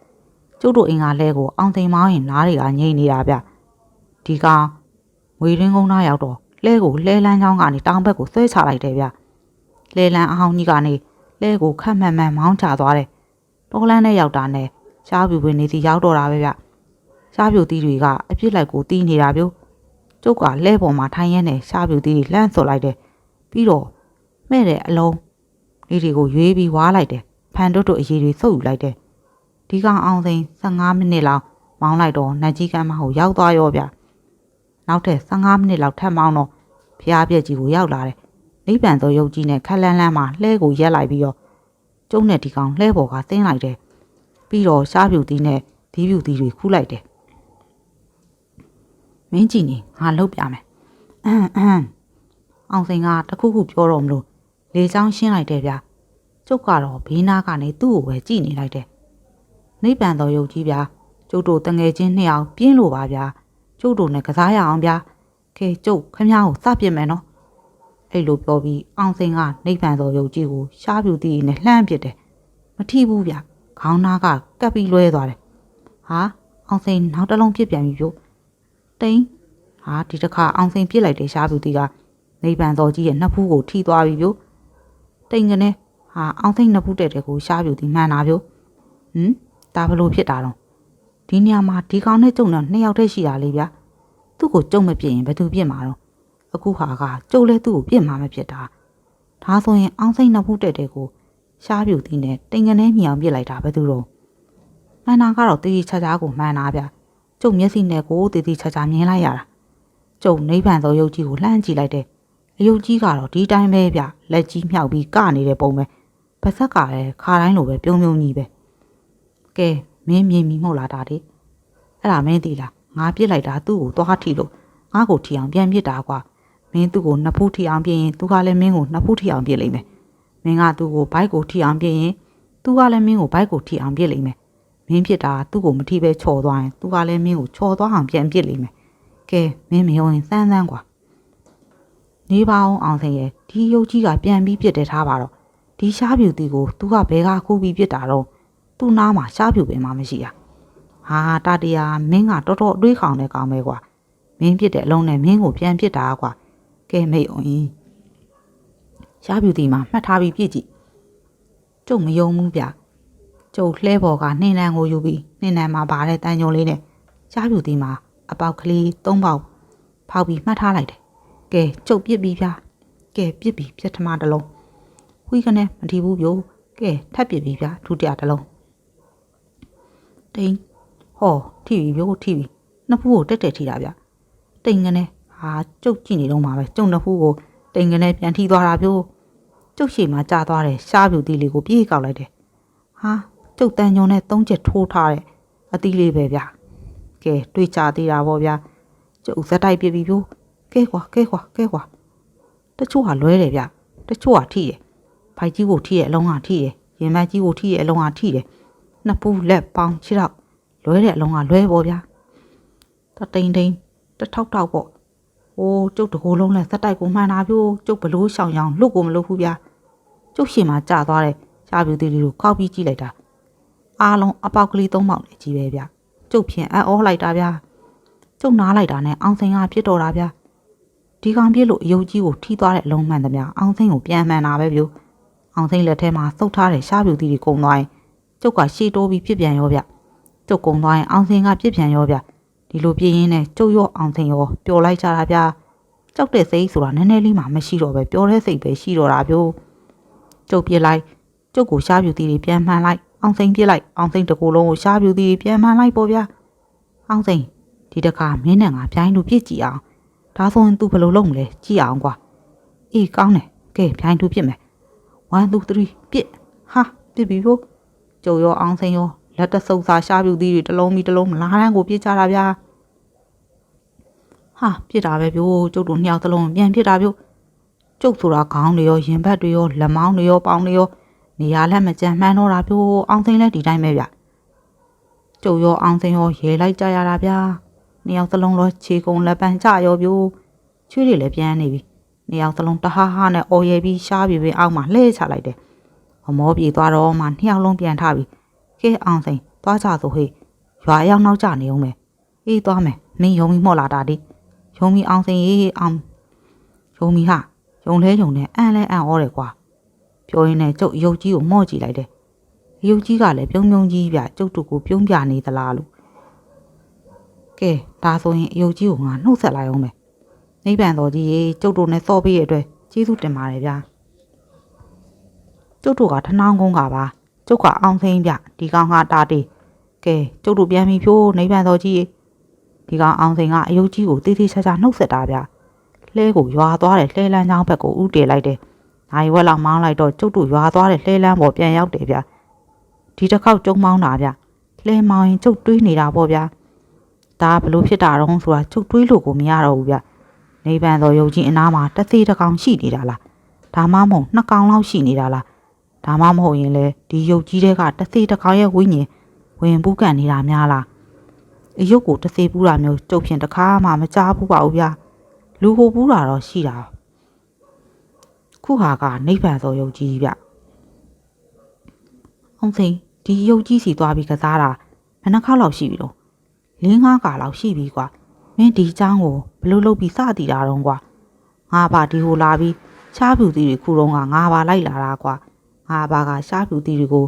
ကျုပ်တို့အင်ကလဲကိုအောင်သိမ်မောင်းရင်လားတွေကငိမ့်နေတာဗျဒီကောင်ငွေရင်းကုန်းသားရောက်တော့လဲကိုလဲလန်းချောင်းကနေတောင်ဘက်ကိုဆွဲချလိုက်တယ်ဗျလဲလန်းအဟောင်းကြီးကနေလဲကိုခက်မှန်မှန်မောင်းချသွားတယ်တော်လန်းနဲ့ရောက်တာနဲ့ရှားပြူပင်နေစီရောက်တော့တာပဲဗျရှားပြူတီးတွေကအပြစ်လိုက်ကိုတီးနေတာဗျကျုပ်ကလဲပေါ်မှာထိုင်ရင်းနဲ့ရှားပြူတီးတွေလှမ်းဆော်လိုက်တယ်ပြီးတော့မဲ့တဲ့အလုံးလေးတွေကိုရွေးပြီးဝါးလိုက်တယ်ဖန်တို့အရေးတွေစုပ်ယူလိုက်တယ်ဒီကောင်အောင်စိန်15မိနစ်လောက်မောင်းလိုက်တော့နတ်ကြီးကမ်းမကိုရောက်သွားရောဗျနောက်ထပ်15မိနစ်လောက်ထပ်မောင်းတော့ဖျားပြက်ကြီးကိုရောက်လာတယ်နိဗ္ဗာန်သောယုတ်ကြီးနဲ့ခက်လန်းလန်းမှာလှဲကိုရက်လိုက်ပြီးတော့ကျုံနဲ့ဒီကောင်လှဲပေါ်ကဆင်းလိုက်တယ်ပြီးတော့ရှားပြူသီးနဲ့ဒီပြူသီးတွေခူးလိုက်တယ်မင်းကြည့်နေငါလှုပ်ပြမယ်အောင်စိန်ကတခုခုပြောတော့မလို့လေချောင်းရှင်းလိုက်တယ်ဗျကျုပ်ကတော့ဘေးနားကနေသူ့ကိုပဲကြည့်နေလိုက်တယ်နိဗ္ဗာန်တော်ယုတ်ကြီးဗျာကျုပ်တို့တငယ်ချင်း2ယောက်ပြင်းလို့ပါဗျာကျုပ်တို့နဲ့ကစားရအောင်ဗျာခဲကျုပ်ခမည်းကိုစပြစ်မယ်နော်အဲ့လိုပြောပြီးအောင်စိန်ကနိဗ္ဗာန်တော်ယုတ်ကြီးကိုရှားပြူတီးနဲ့လှမ်းပစ်တယ်မထိဘူးဗျခေါင်းနားကကပ်ပြီးလွဲသွားတယ်ဟာအောင်စိန်နောက်တစ်လုံးပြစ်ပြန်ပြီပြို့တိန်ဟာဒီတစ်ခါအောင်စိန်ပြစ်လိုက်တယ်ရှားပြူတီးကနိဗ္ဗာန်တော်ကြီးရဲ့နှစ်ဖူးကိုထိသွားပြီပြို့တိန်ကနေဟာအောင်စိန်နှစ်ဖူးတဲ့တဲ့ကိုရှားပြူတီးမှန်တာပြို့ဒါဘလို့ဖြစ်တာတော့ဒီညမှာဒီကောင်နဲ့ကျုံတော့2ယောက်တည်းရှိတာလေဗျာသူ့ကိုကျုံမပြစ်ရင်ဘယ်သူပြစ်မှာတော့အခုဟာကကျုပ်လဲသူ့ကိုပြစ်မှာမဖြစ်တာဒါဆိုရင်အောင်စိတ်နှစ်ဖူးတဲ့တဲ့ကိုရှားပြူသီးနဲ့တိမ်ကနေမြောင်ပြစ်လိုက်တာဘယ်သူတော့မှန်တာကတော့တည်တည်ချာချာကိုမှန်တာဗျာကျုပ်မျက်စိနဲ့ကိုတည်တည်ချာချာမြင်လိုက်ရတာကျုပ်နိဗ္ဗာန်သောယုတ်ကြီးကိုလှမ်းကြည့်လိုက်တယ်အယုတ်ကြီးကတော့ဒီတိုင်းပဲဗျလက်ကြီးမြောက်ပြီးကနေတဲ့ပုံပဲပါဇက်ကလည်းခါတိုင်းလိုပဲပြုံးကြီးပဲကဲမင်းမြင်မိမဟုတ်လားဒါလေအဲ့ဒါမင်းသိလားငါပြစ်လိုက်တာသူ့ကိုသွားထိလို့ငါ့ကိုထီအောင်ပြန်ပြစ်တာကွာမင်းသူ့ကိုနှစ်ဖူးထီအောင်ပြစ်ရင်သူကလည်းမင်းကိုနှစ်ဖူးထီအောင်ပြစ်လိမ့်မယ်မင်းကသူ့ကိုဘိုက်ကိုထီအောင်ပြစ်ရင်သူကလည်းမင်းကိုဘိုက်ကိုထီအောင်ပြစ်လိမ့်မယ်မင်းပြစ်တာသူ့ကိုမထီပဲချော်သွားရင်သူကလည်းမင်းကိုချော်သွားအောင်ပြန်ပြစ်လိမ့်မယ်ကဲမင်းမယုံရင်စမ်းကွာနေပါအောင်စိန်ရဲ့ဒီယုတ်ကြီးကပြန်ပြီးပြစ်တယ်ထားပါတော့ဒီရှားပြူတီကိုသူကဘဲကခုပြီးပြစ်တာတော့သူ့နားမှာရှားပြူပင်မှမရှိရဟာတာတရားမင်းကတော်တော်အတွေးခေါင်တဲ့ကောင်ပဲကွာမင်းပြစ်တဲ့အလုံးနဲ့မင်းကိုပြန်ပြစ်တာကွာကဲမိတ်အောင်ရင်ရှားပြူတီမှာမှတ်ထားပြီးပြစ်ကြည့်ကျုပ်မယုံဘူးဗျကျုပ်လှဲပေါ်ကနှင်းနန်းကိုယူပြီးနှင်းနန်းမှာပါတဲ့တန်ကြုံလေးနဲ့ရှားပြူတီမှာအပေါက်ကလေး3ပေါက်ဖောက်ပြီးမှတ်ထားလိုက်တယ်ကဲကျုပ်ပြစ်ပြီးဗျကဲပြစ်ပြီးပြစ်ထမတစ်လုံးဝီကနေမထီဘူးပြို့ကဲထပ်ပြစ်ပြီးဗျဒုတိယတစ်လုံးတိန်ဟောထိပြီပြို့ထိပြီ နှစ်ဖူးကိုတက်ထီတာဗျတိမ်ကနေဟာကျုပ်ကြည့်နေတော့မှာပဲကျုံနှစ်ဖူးကိုတိမ်ကနေပြန်ထိသွားတာပြို့ကျုပ်ရှိမှကြာသွားတယ်ရှားပြူတီလေးကိုပြေးကောက်လိုက်တယ်ဟာကျုပ်တန်ညုံနဲ့3ချက်ထိုးထားတဲ့အသီးလေးပဲဗျကဲတွေးကြသေးတာပေါ့ဗျာကျုပ်ဇက်တိုက်ပြပြီပြို့ကဲကွာတချို့ဟာလွဲတယ်ဗျတချို့ဟာထိတယ်ဖိုက်ကြီးကိုထိရဲ့အလုံးဟာထိတယ်ရင်မကြီးကိုထိရဲ့အလုံးဟာထိတယ်နှစ်ပူးလက်ပေါင်းခြေထောက်လွဲတဲ့အလုံးဟာလွဲပေါ့ဗျာတတိန်တထောက်ပေါ့ဟိုးကျုပ်တကိုယ်လုံးနဲ့ဇက်တိုက်ကိုမှန်တာပြို့ကျုပ်ဘလို့ရှောင်ရောင်လွတ်ကိုမလုပ်ဘူးဗျာကျုပ်ရှေ့မှာကြာသွားတဲ့ရှားပြူသေးလေးကိုကောက်ပြီးကြည့်လိုက်တာအားလုံးအပေါက်ကလေး3ပေါက်နဲ့ကြီးပဲဗျကျုပ်ဖြင့်အော်လိုက်တာဗျာကျုပ်နားလိုက်တာနဲ့အောင်စိန်ကပြစ်တော်တာဗျာဒီကောင်ပြစ်လို့အယုတ်ကြီးကိုထိသွားတဲ့အလုံးမှန်သမျှအောင်စိန်ကိုပြန်မှန်တာပဲပြို့အောင်စိန်လက်ထဲမှာစုပ်ထားတဲ့ရှားပြူသေးတွေကုန်သွားရင်ကျုပ်ကရှေ့တိုးပြီးပြစ်ပြန်ရောဗျကျုပ်ကုန်သွားရင်အောင်စိန်ကပြစ်ပြန်ရောဗျဒီလိုပြင်းရင်းနဲ့ကျုပ်ရောအောင်စိန်ရောပျော်လိုက်ကြတာဗျာကြောက်တဲ့စိတ်ဆိုတာနည်းနည်းလေးမှမရှိတော့ပဲပျော်တဲ့စိတ်ပဲရှိတော့တာပြို့ကျုပ်ပြစ်လိုက်ကျုပ်ကိုရှားပြူသေးတွေပြန်မှန်လိုက်အောင်စိန်ပြစ်လိုက်အောင်စိန်တကူလုံးကိုရှားပြူသေးတွေပြန်မှန်လိုက်ပေါ့ဗျာအောင်စိန်ဒီတခါမင်းနဲ့ငါပြိုင်းလို့ပြစ်ကြည့်အောင်ဒါဆိုရင် तू ဘယ်လိုလုပ်မလဲကြည့်အောင်ကွာအေးကောင်းတယ်ကဲပြိုင်းသူပြစ်မယ်1 2 3ပြစ်ဟာပြစ်ပြီဖို့ကျုပ်ရောအောင်စိန်ရောလက်တဆုပ်စာရှားပြူသေးတွေတစ်လုံးပြီးတစ်လုံးမလားတန်းကိုပြစ်ကြတာဗျာဟာပြစ်တာပဲပြို့ကျုပ်တို့2ယောက်သလုံးပြန်ပြစ်တာပြို့ကျုပ်ဆိုတာခေါင်းတွေရောရင်ဘတ်တွေရောလက်မောင်းတွေရောပေါင်တွေရောနေရာလက်မကြမ်းမှန်းတော့တာပြို့အောင်စိန်လည်းဒီတိုင်းပဲဗျကျုပ်ရောအောင်စိန်ရောရေလိုက်ကြရတာဗျာ2ယောက်သလုံးတော့ခြေကုံလက်ပန်းကြရောပြို့ချွေးတွေလည်းပြန်နေပြီ2ယောက်သလုံးတဟားဟားနဲ့အော်ရဲပြီးရှားပြီးပင်အောက်မှာလှဲချလိုက်တယ်အမောပြေသွားတော့မှ2ယောက်လုံးပြန်ထပြီးကဲအောင်စိန်သွားကြဆိုဟေ့ရွာရောက်နောက်ကျနေအောင်မယ်အေးသွားမယ်မင်းယုံပြီးမော့လာတာဒီယုံပြီးအောင်စိန်ရေးအောင်ယုံပြီးဟာယုံလဲယုံနဲ့အံ့ဩတယ်ကွာပြောရင်းနဲ့ကျုပ်ရုပ်ကြီးကိုမော့ကြည့်လိုက်တယ်ရုပ်ကြီးကလည်းပြုံးကြီးပြကျုပ်တို့ကိုပြုံးပြနေသလားလို့ကဲဒါဆိုရင်ရုပ်ကြီးကိုငါနှုတ်ဆက်လိုက်အောင်မယ်နိဗ္ဗာန်တော်ကြီးရေကျုပ်တို့နဲ့စော့ပေးရတဲ့အတွက်ကျေးဇူးတင်ပါတယ်ဗျာကျုပ်တို့ကထနောင်းကုန်းကပါကျုပ်ကအောင်စိန်ပြဒီကောင်ကတာတေးကဲကျုပ်တို့ပြန်ပြီဖြိုးနိဗ္ဗာန်တော်ကြီးရေဒီကောင်အောင်စိန်ကအယုတ်ကြီးကိုတေးသေးချာချာနှုတ်ဆက်တာဗျလှဲကိုရွာသွားတယ်လှဲလန်းချောင်းဘက်ကိုဥတည်လိုက်တယ်နိုင်ဝက်လောက်မောင်းလိုက်တော့ကျုပ်တို့ရွာသွားတယ်လှဲလန်းပေါ်ပြန်ရောက်တယ်ဗျဒီတစ်ခေါက်ကျုံမောင်းတာဗျလှဲမောင်းရင်ကျုပ်တွေးနေတာပေါ့ဗျဒါဘလို့ဖြစ်တာတော့ဆိုတာကျုပ်တွေးလို့ကိုမရတော့ဘူးဗျနိဗ္ဗာန်တော်ယုတ်ကြီးအနားမှာတစ်သေးတစ်ကောင်ရှိနေတာလားဒါမှမဟုတ်2ကောင်လောက်ရှိနေတာလားဒါမှမဟုတ်ရင်လေဒီယုတ်ကြီးတွေကတစ်သေးတစ်ကောင်ရဲ့ဝိညာဉ်ဝင်ပူးကန်နေတာများလားအယုတ်ကိုတစ်သေးပူးတာမျိုးကျုပ်ဖြင့်တခါမှမကြားဘူးပါဘူးဗျလူကိုပူးတာတော့ရှိတာခုဟာကနိဗ္ဗာန်တော်ယုတ်ကြီးဗျအောင်စိန်ဒီယုတ်ကြီးစီသွားပြီးကစားတာဘယ်နှခါလောက်ရှိပြီတော့4-5 ခါလောက်ရှိပြီကွာမင်းဒီချောင်းကိုဘလို့လုပ်ပြီးစတည်တာတော့ကွာငါပါဒီဟိုလာပြီးရှားပြူတီတွေခုတော့ကငါပါလိုက်လာတာကွာငါပါကရှားပြူတီတွေကို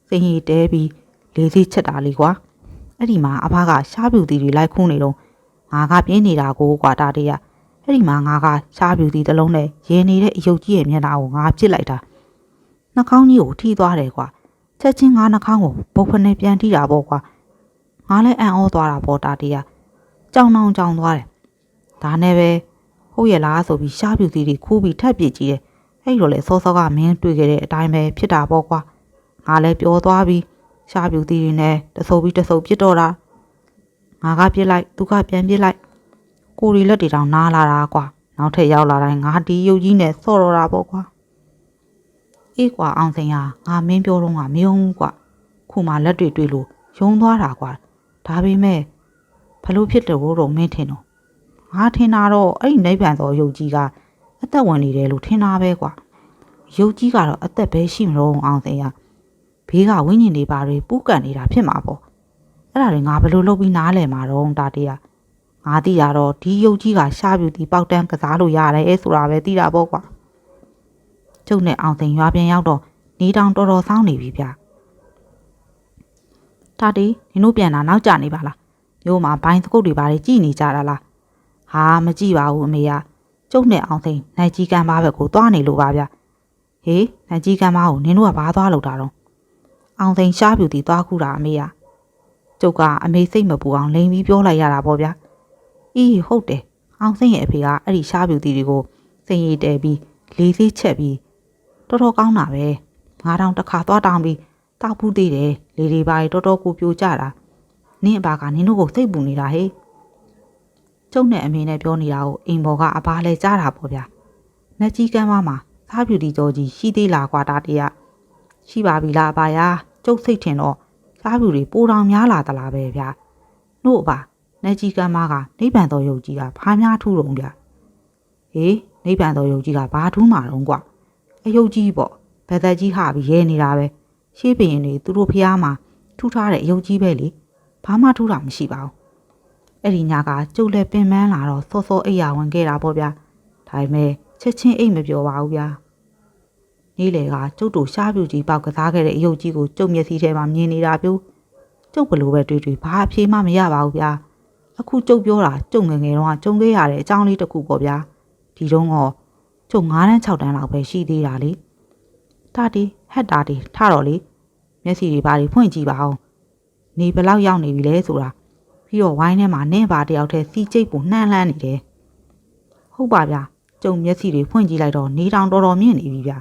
စိန်ရီတဲပြီးလေးစီးချက်တာလေးကွာအဲ့ဒီမှာအဖကရှားပြူတီတွေလိုက်ခုနေတော့ငါကပြင်းနေတာကိုကွာတာတေးရအဲ့ဒီမှာငါကရှားပြူတီတစ်လုံးနဲ့ရေနေတဲ့အယုတ်ကြီးရဲ့မျက်နှာကိုငါပြစ်လိုက်တာနှာခေါင်းကြီးကိုထိသွားတယ်ကွာချက်ချင်းငါနှာခေါင်းကိုပုတ်ဖနဲ့ပြန်ထိတာပေါ့ကွာငါလည်းအံ့ဩသွားတာပေါ့တာတေးရကြောင်သွားတယ်ဒါနဲ့ပဲဟုတ်ရလားဆိုပြီးရှားပြူတီတွေခူးပြီးထပ်ပြစ်ကြည့်တယ်အဲ့လိုလေစောစောကမင်းတွေ့ခဲ့တဲ့အတိုင်းပဲဖြစ်တာပေါ့ကွာငါလည်းပျော်သွားပြီးရှားပြူတီတွေနဲ့တဆုပ်ပြီးတဆုပ်ပြစ်တော့တာငါကပြစ်လိုက်သူကပြန်ပြစ်လိုက်ကိုရီလက်တွေတောင်နားလာတာကွာနောက်ထပ်ရောက်လာတိုင်းငါဒီယုတ်ကြီးနဲ့ဆော့တော့တာပေါ့ကွာအေးကွာအောင်စိန်ဟာငါမင်းပြောတော့ငါမယုံဘူးကွာခုမှလက်တွေတွေ့လို့ယုံသွားတာကွာဒါပေမဲ့ဘလို့ဖြစ်တယ်လို့မင်းထင်တော့ငါထင်တာတော့အဲ့ဒီနိဗ္ဗာန်တော်ယုတ်ကြီးကအသက်ဝင်နေတယ်လို့ထင်တာပဲကွာယုတ်ကြီးကတော့အသက်ပဲရှိမလို့အောင်စိန်ဟာဘေးကဝိညာဉ်တွေပါတွေပူးကန်နေတာဖြစ်မှာပေါ့အဲ့ဒါတွေငါဘလို့လုပ်ပြီးနားလဲမှာတော့တာတေးရငါသိတာတော့ဒီယုတ်ကြီးကရှားပြူတီပေါက်တန်းကစားလို့ရတယ်ဆိုတာပဲသိတာပေါ့ကွာကျုပ်နဲ့အောင်စိန်ရွာပြန်ရောက်တော့နေတောင်တော်တော်ဆောင်းနေပြီဗျတာတေးနင်တို့ပြန်လာနောက်ကျနေပါလားမျိုးမှာဘိုင်းစကုတ်တွေပါကြည်နေကြတာလားဟာမကြည့်ပါဘူးအမေကကျုပ်နဲ့အောင်စိန်နိုင်ကြီးကမ်းပါဘက်ကိုသွားနေလို့ပါဗျဟေးနိုင်ကြီးကမ်းပါကိုနင်တို့ကဘာသွားလို့တာတော့အောင်စိန်ရှားပြူတီသွားခုတာအမေက ကျုပ်ကအမေစိတ်မပူအောင်လိန်ပြီးပြောလိုက်ရတာပေါ့ဗျာအေးဟုတ်တယ်အောင်စိတ်ရဲ့အဖေကအဲ့ဒီရှားပြူတီတွေကိုစိန်ရည်တဲပြီးလေးသေးချက်ပြီးတော်တော်ကောင်းတာပဲ9000တစ်ခါသွားတောင်းပြီးတောက်ဘူးသေးတယ်လေတွေပါတော်တော်ကိုပြိုကျတာနင်းအပါကနင်းတို့ကိုစိတ်ပူနေတာဟဲ့ကျုံနဲ့အမေနဲ့ပြောနေတာကိုအိမ်ပေါ်ကအပါလဲကြားတာပေါ့ဗျာနှက်ကြီးကမ်းမှာစားပြူတီကြောကြီးရှိသေးလားကွာတာတရရှိပါပြီလားအပါယာကျုပ်စိတ်ထင်တော့စားပြူတွေပိုတောင်များလာသလားပဲဗျာတို့အပါနှက်ကြီးကမ်းကနိဗ္ဗာန်တော်ယုတ်ကြီးကဘာများထူးတော့ဗျာဟေးနိဗ္ဗာန်တော်ယုတ်ကြီးကဘာထူးမှာတော့ကွာအယုတ်ကြီးပေါ့ဘယ်သက်ကြီးဟာပြီးရဲနေတာပဲရှေးပင်တွေသူတို့ဖျားမှာထူထားတဲ့အယုတ်ကြီးပဲလေဘာမှထူးတာမရှိပါဘူးအဲ့ဒီညကကျုပ်လည်းပင်ပန်းလာတော့စောစောအိယာဝင်ခဲ့တာပေါ့ဗျာဒါပေမဲ့ချက်ချင်းအိတ်မပြောပါဘူးဗျာနေ့လေကကျုပ်တို့ရှားပြူကြီးပေါက်ကစားခဲ့တဲ့အယုတ်ကြီးကိုကျုပ်မျက်စိထဲမှာမြင်နေတာပြိုးကျုပ်ဘလို့ပဲတွေးဘာအဖြေမှမရပါဘူးဗျာအခုကျုပ်ပြောတာကျုပ်ငယ်ငယ်တော့ကြုံခဲ့ရတဲ့အကြောင်းလေးတစ်ခုပေါ့ဗျာဒီတော့ကကျုပ်9တန်း6တန်းလောက်ပဲရှိသေးတာလေတာတီဟက်တာတီထတော့လေမျက်စိတွေဘာတွေဖွင့်ကြည့်ပါအောင်နေဘလောက်ရောက်နေပြီလဲဆိုတာပြီးတော့ဝိုင်းထဲမှာနင်းပါတယောက်တည်းစီကျိတ်ပုံနှမ်းလှမ်းနေတယ်ဟုတ်ပါဗျာကျုံမျက်စိတွေဖွင့်ကြည့်လိုက်တော့နေတောင်တော်တော်မြင့်နေပြီဗျာ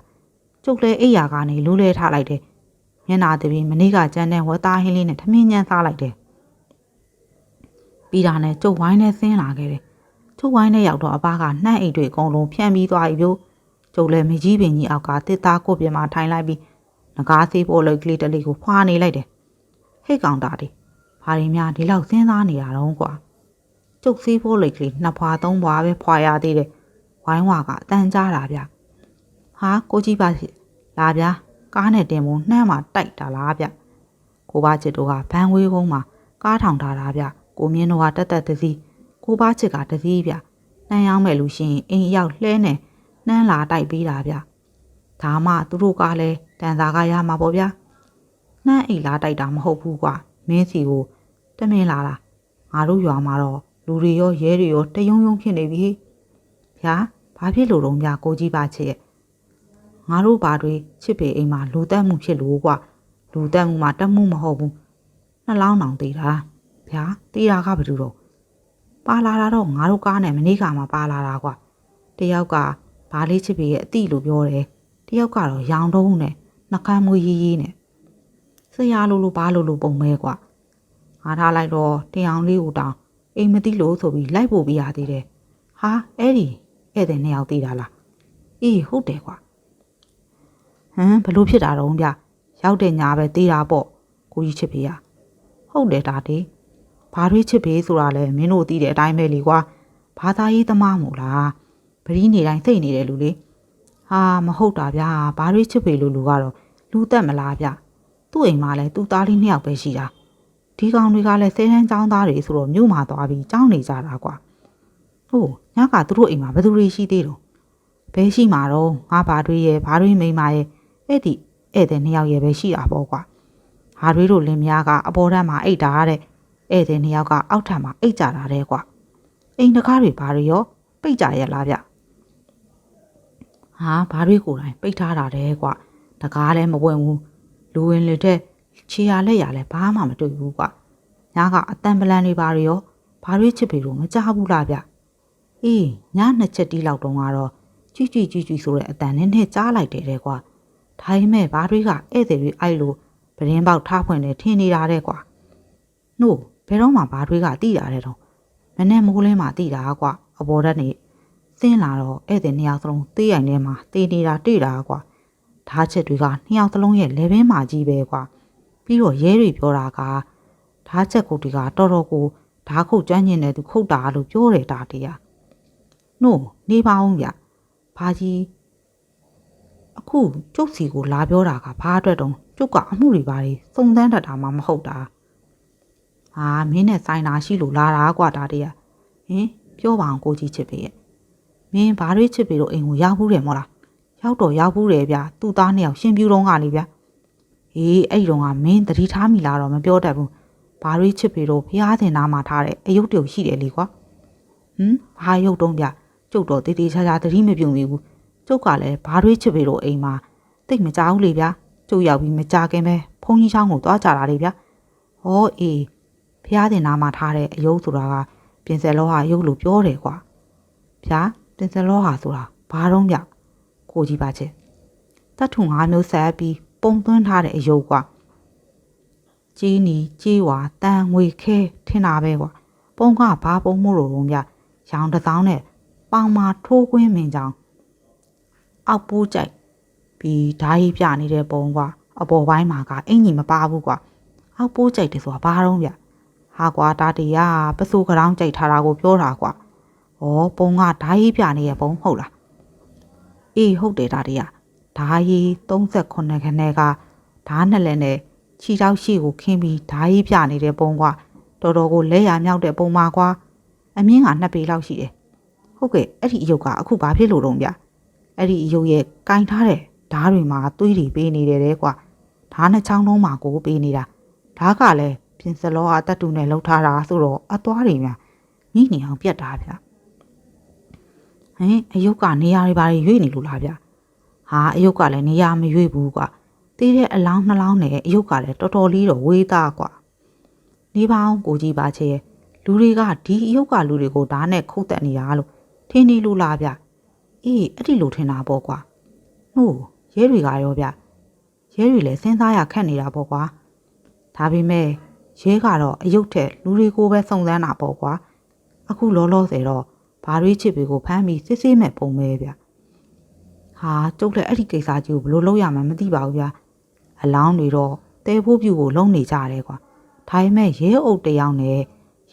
ကျုပ်လည်းအိယာကနေလူးလဲထားလိုက်တယ်မျက်နာတပင်းမနေ့ကကြမ်းတဲ့ဝက်သားဟင်းလေးနဲ့ထမင်းညမ်းစားလိုက်တယ်ပြီးတာနဲ့ကျုပ်ဝိုင်းနဲ့ဆင်းလာခဲ့တယ်ကျုပ်ဝိုင်းနဲ့ရောက်တော့အပါကနှမ်းအိတ်တွေအကုန်လုံးဖြန့်ပြီးသွားပြီပြို့ကျုပ်လည်းမကြီးပင်ကြီးအောက်ကတစ်သားကိုပြမှာထိုင်လိုက်ပြီးငကားသေးပေါ်လိုက်ကလေးတလေးကိုဖွာနေလိုက်တယ်ဟိတ်ကောင်တာတီဘာတွေများဒီလောက်စဉ်းစားနေတာတော့ကွာကျုပ်သေးပေါ်လိုက်ကလေး2ဖွာ3ဖွာပဲဖွာရသေးတယ်ဝိုင်းဝါကအတန်ကြားတာဗျဟာကိုကြီးပါလာဗျာကားနဲ့တင်ဖို့နှမ်းမှာတိုက်တာလားဗျကိုပါချစ်တို့ကဘန်ဝေးကုန်းမှာကားထောင်ထားတာဗျကိုမြင်းတို့ကတက်တစည်းကိုပါချစ်ကတစည်းဗျနှမ်းရောက်မဲ့လူရှင်အိမ်ရောက်လှဲနေနှမ်းလာတိုက်ပေးတာဗျဒါမှသူတို့ကလည်းတန်စာကရမှာပေါ့ဗျာနှမ်းအိမ်လာတိုက်တာမဟုတ်ဘူးကွာမင်းစီကိုတမင်းလာတာငါတို့ရွာမှာတော့လူတွေရောရဲတွေရောတယုံယုံဖြစ်နေပြီဗျာဘာဖြစ်လို့တော့ဗျာကိုကြီးပါချစ်ရဲ့ငါတို့ဘာတွေချစ်ပေအိမ်မှာလူတက်မှုဖြစ်လို့ကွာလူတက်မှုမှာတက်မှုမဟုတ်ဘူးနှလောင်းတောင်သေးတာဗျာသေးတာကဘာလို့တော့ပါလာတာတော့ငါတို့ကားနဲ့မနေ့ကမှပါလာတာကွာတယောက်ကဘာလေးချစ်ပေရဲ့အတိလို့ပြောတယ်တယောက်ကတော့ရောင်တုံးနဲ့နှကမ်းမွေးရေးနဲ့ဆရာလိုဘာလိုပုံမဲကွာငါထားလိုက်တော့တင်အောင်လေးကိုတောင်အိမ်မသိလို့ဆိုပြီးလိုက်ပို့ပြရသေးတယ်ဟာအဲ့ဒီဧည့်သည်2ယောက်သေးတာလားအေးဟုတ်တယ်ကွာဟမ်ဘလို့ဖြစ်တာတော့ဗျရောက်တဲ့ညာပဲသေးတာပေါ့ကိုကြီးချစ်ဖေးရဟုတ်တယ်ဒါတေးဘာတွေချစ်ဖေးဆိုတာလဲမင်းတို့သိတဲ့အတိုင်းပဲလေကွာဘာသာရေးသမားမို့လားပရိနေတိုင်းစိတ်နေတယ်လူလေဟာမဟုတ်တာဗျာဘာတွေချစ်ဖေးလို့လူကတော့လူတက်မလားဗျသူ့အိမ်မှာလဲသူ့သားလေး2ယောက်ပဲရှိတာဒီကောင်တွေကလည်း10တန်းចောင်းသားတွေဆိုတော့မြို့မှာသွားပြီးចောင်းနေကြတာကွာဟုတ်ညကသူတို့အိမ်မှာဘယ်သူတွေရှိသေးတော့ဘယ်ရှိမှာတော့ငါဘာတွေရဲ့ဘာတွေမိန်းမရဲ့အဲ့ဒီဧည့်သည်2ယောက်ရဲ့ပဲရှိတာပေါ့ကွာဟာတွေတို့လင်မယားကအပေါ်ထပ်မှာအိတ်တာတဲ့ဧည့်သည်2ယောက်ကအောက်ထပ်မှာအိတ်ကြတာတဲ့ကွာအိမ်တကားတွေဘာတွေရောပိတ်ကြရဲ့လားဗျဟာဘာတွေကိုယ်တိုင်ပိတ်ထားတာတဲ့ကွာတကားလည်းမပွင့်ဘူးလူဝင်လေတဲ့ခြေရလက်ရလည်းဘာမှမတွေ့ဘူးကွာညကအတန်ပလန်တွေဘာတွေရောဘာတွေချစ်ပေလို့မကြားဘူးလားဗျအေးည2ချက်တီးလောက်တုန်းကတော့ကြွကြွဆိုတဲ့အတန်နဲ့ကြားလိုက်တယ်တဲ့ကွာဒါပေမဲ့ဘာတွေကဧည့်သည်တွေအိုက်လို့ပရင်းပေါက်ထားဖွင့်နေထင်နေတာတဲ့ကွာနို့ဘယ်တော့မှဘာတွေကတိတာတဲ့တော့မနဲ့မိုးလင်းမှတိတာကွာအပေါ်ဓာတ်နေဆင်းလာတော့ဧည့်သည်2ယောက်စလုံးသေးရိုင်ထဲမှာတေးနေတာတွေ့တာကွာဓာတ်ချက်တွေက2ယောက်စလုံးရဲ့လေဘင်းမာကြီးပဲကွာပြီးတော့ရဲတွေပြောတာကဓာတ်ချက်ကိုဒီကတော်တော်ကိုဓာတ်ခုတ်ကျွမ်းကျင်တဲ့သူခုတ်တာလို့ပြောတယ်ဒါတရားနို့နေပါအောင်ဗျဘာကြီးအခုကျုပ်စီကိုလာပြောတာကဘာအတွက်တုံးကျုပ်ကအမှုတွေပါလေစုံစမ်းတတ်တာမှမဟုတ်တာဟာမင်းနဲ့ဆိုင်တာရှိလို့လာတာကွာဒါတရားဟင်ပြောပါအောင်ကိုကြီးချစ်ပေရဲ့မင်းဘာတွေချစ်ပေလို့အိမ်ကိုရောက်ဘူးတယ်မို့လားရောက်တော့ရောက်ဘူးတယ်ဗျသူ့သား2ယောက်ရှင်ပြူတော့ကလေဗျဟေးအဲ့ဒီတော့ကမင်းသတိထားမိလားတော့မပြောတတ်ဘူးဘာတွေချစ်ပေလို့ဖျားတင်နာမှာထားတဲ့အယုတ်တုံရှိတယ်လေကွာဘာယုတ်တုံးဗျကျုပ်တော့တေးသေးချာချာသတိမပြုံမိဘူးကျုပ်ကလည်းဘာတွေချစ်ပေလို့အိမ်မှာတိတ်မကြောက်လေဗျကျုပ်ရောက်ပြီးမကြခင်ပဲဖုန်းကြီးချောင်းကိုသွားကြတာလေဗျဟောအေး ဖျားတင်နာမှာထားတဲ့အယုတ်ဆိုတာကပြင်စက်လောဟာအယုတ်လို့ပြောတယ်ကွာဗျာပြင်စက်လောဟာဆိုတာဘာတော့ဗျကိုကြီးပါချစ်တတ်ထုံ၅မျိုးဆက်ပြီးပုံသွင်းထားတဲ့အယုတ်ကွာကြီးနီကြီးဝါတန်ငွေခဲထင်တာပဲကွာပုံကဘာပုံမို့လို့ဗျရောင်တစ်စောင်းနဲ့ပေါင်မာထိုးကွင်းမင်းကြောင်အောက်ပိုးကြိုက်ပြီးဓာကြီးပြနေတဲ့ပုံကွာအပေါ်ပိုင်းမှာကအင်ကြီးမပါဘူးကွာအောက်ပိုးကြိုက်တယ်ဆိုတာဘာတော့ဗျဟာကွာတာတီကပစိုးကရောင်းကြိုက်ထားတာကိုပြောတာကွာဩပုံကဓာကြီးပြနေတဲ့ပုံဟုတ်လားအေးဟုတ်တယ်တာတီကဓာကြီး38ခနဲ့ကဓာနှစ်လက်နဲ့ခြိထောက်ရှိကိုခင်းပြီးဓာကြီးပြနေတဲ့ပုံကွာတော်တော်ကိုလက်ရမြောက်တဲ့ပုံမှာကွာအမြင့်က2ပေလောက်ရှိတယ်ဟုတ်ကဲ့အဲ့ဒီအယုတ်ကအခုဘာဖြစ်လို့တော့ဗျအဲ့ဒီအယုတ်ရဲ့ကင်ထားတဲ့ဓာတွေမှာသွေးတွေပေးနေတယ်တဲ့ကွာဓာနှစ်ချောင်းလုံးမှာကိုပေးနေတာဓာကလည်းပြင်စလောအတတူနဲ့လှုပ်ထားတာဆိုတော့အသွားတွေများမိနေအောင်ပြတ်တာဗျဟင်အယုတ်ကနေရာတွေဘာတွေရွေ့နေလို့လားဗျဟာအယုတ်ကလည်းနေရာမရွေ့ဘူးကွာတေးတဲ့အလောင်းနှလောင်းနဲ့အယုတ်ကလည်းတော်တော်လေးတော့ဝေးသားကွာနေပါအောင်ကိုကြီးပါချေလူတွေကဒီအယုတ်ကလူတွေကိုဓာနဲ့ခုတ်တက်နေတာလို့ထင်နေလို့လားဗျအေးအဲ့ဒီလိုထင်တာပေါ့ကွာဟုတ်ရဲတွေကရောဗျရဲတွေလည်းစဉ်းစားရခက်နေတာပေါ့ကွာဒါပေမဲ့ရဲကတော့အယုတ်ထက်လူတွေကိုပဲစုံစမ်းတာပေါ့ကွာအခုလောလောဆယ်တော့ဘာတွေချစ်တွေကိုဖမ်းပြီးစစ်စစ်မဲ့ပုံပဲဗျဟာကျုပ်လည်းအဲ့ဒီကိစ္စကြီးကိုဘယ်လိုလုပ်ရမှန်းမသိပါဘူးဗျအလောင်းတွေတော့တဲဖို့ပြူကိုလုံနေကြတယ်ကွာဒါပေမဲ့ရဲအုပ်တယောက်နဲ့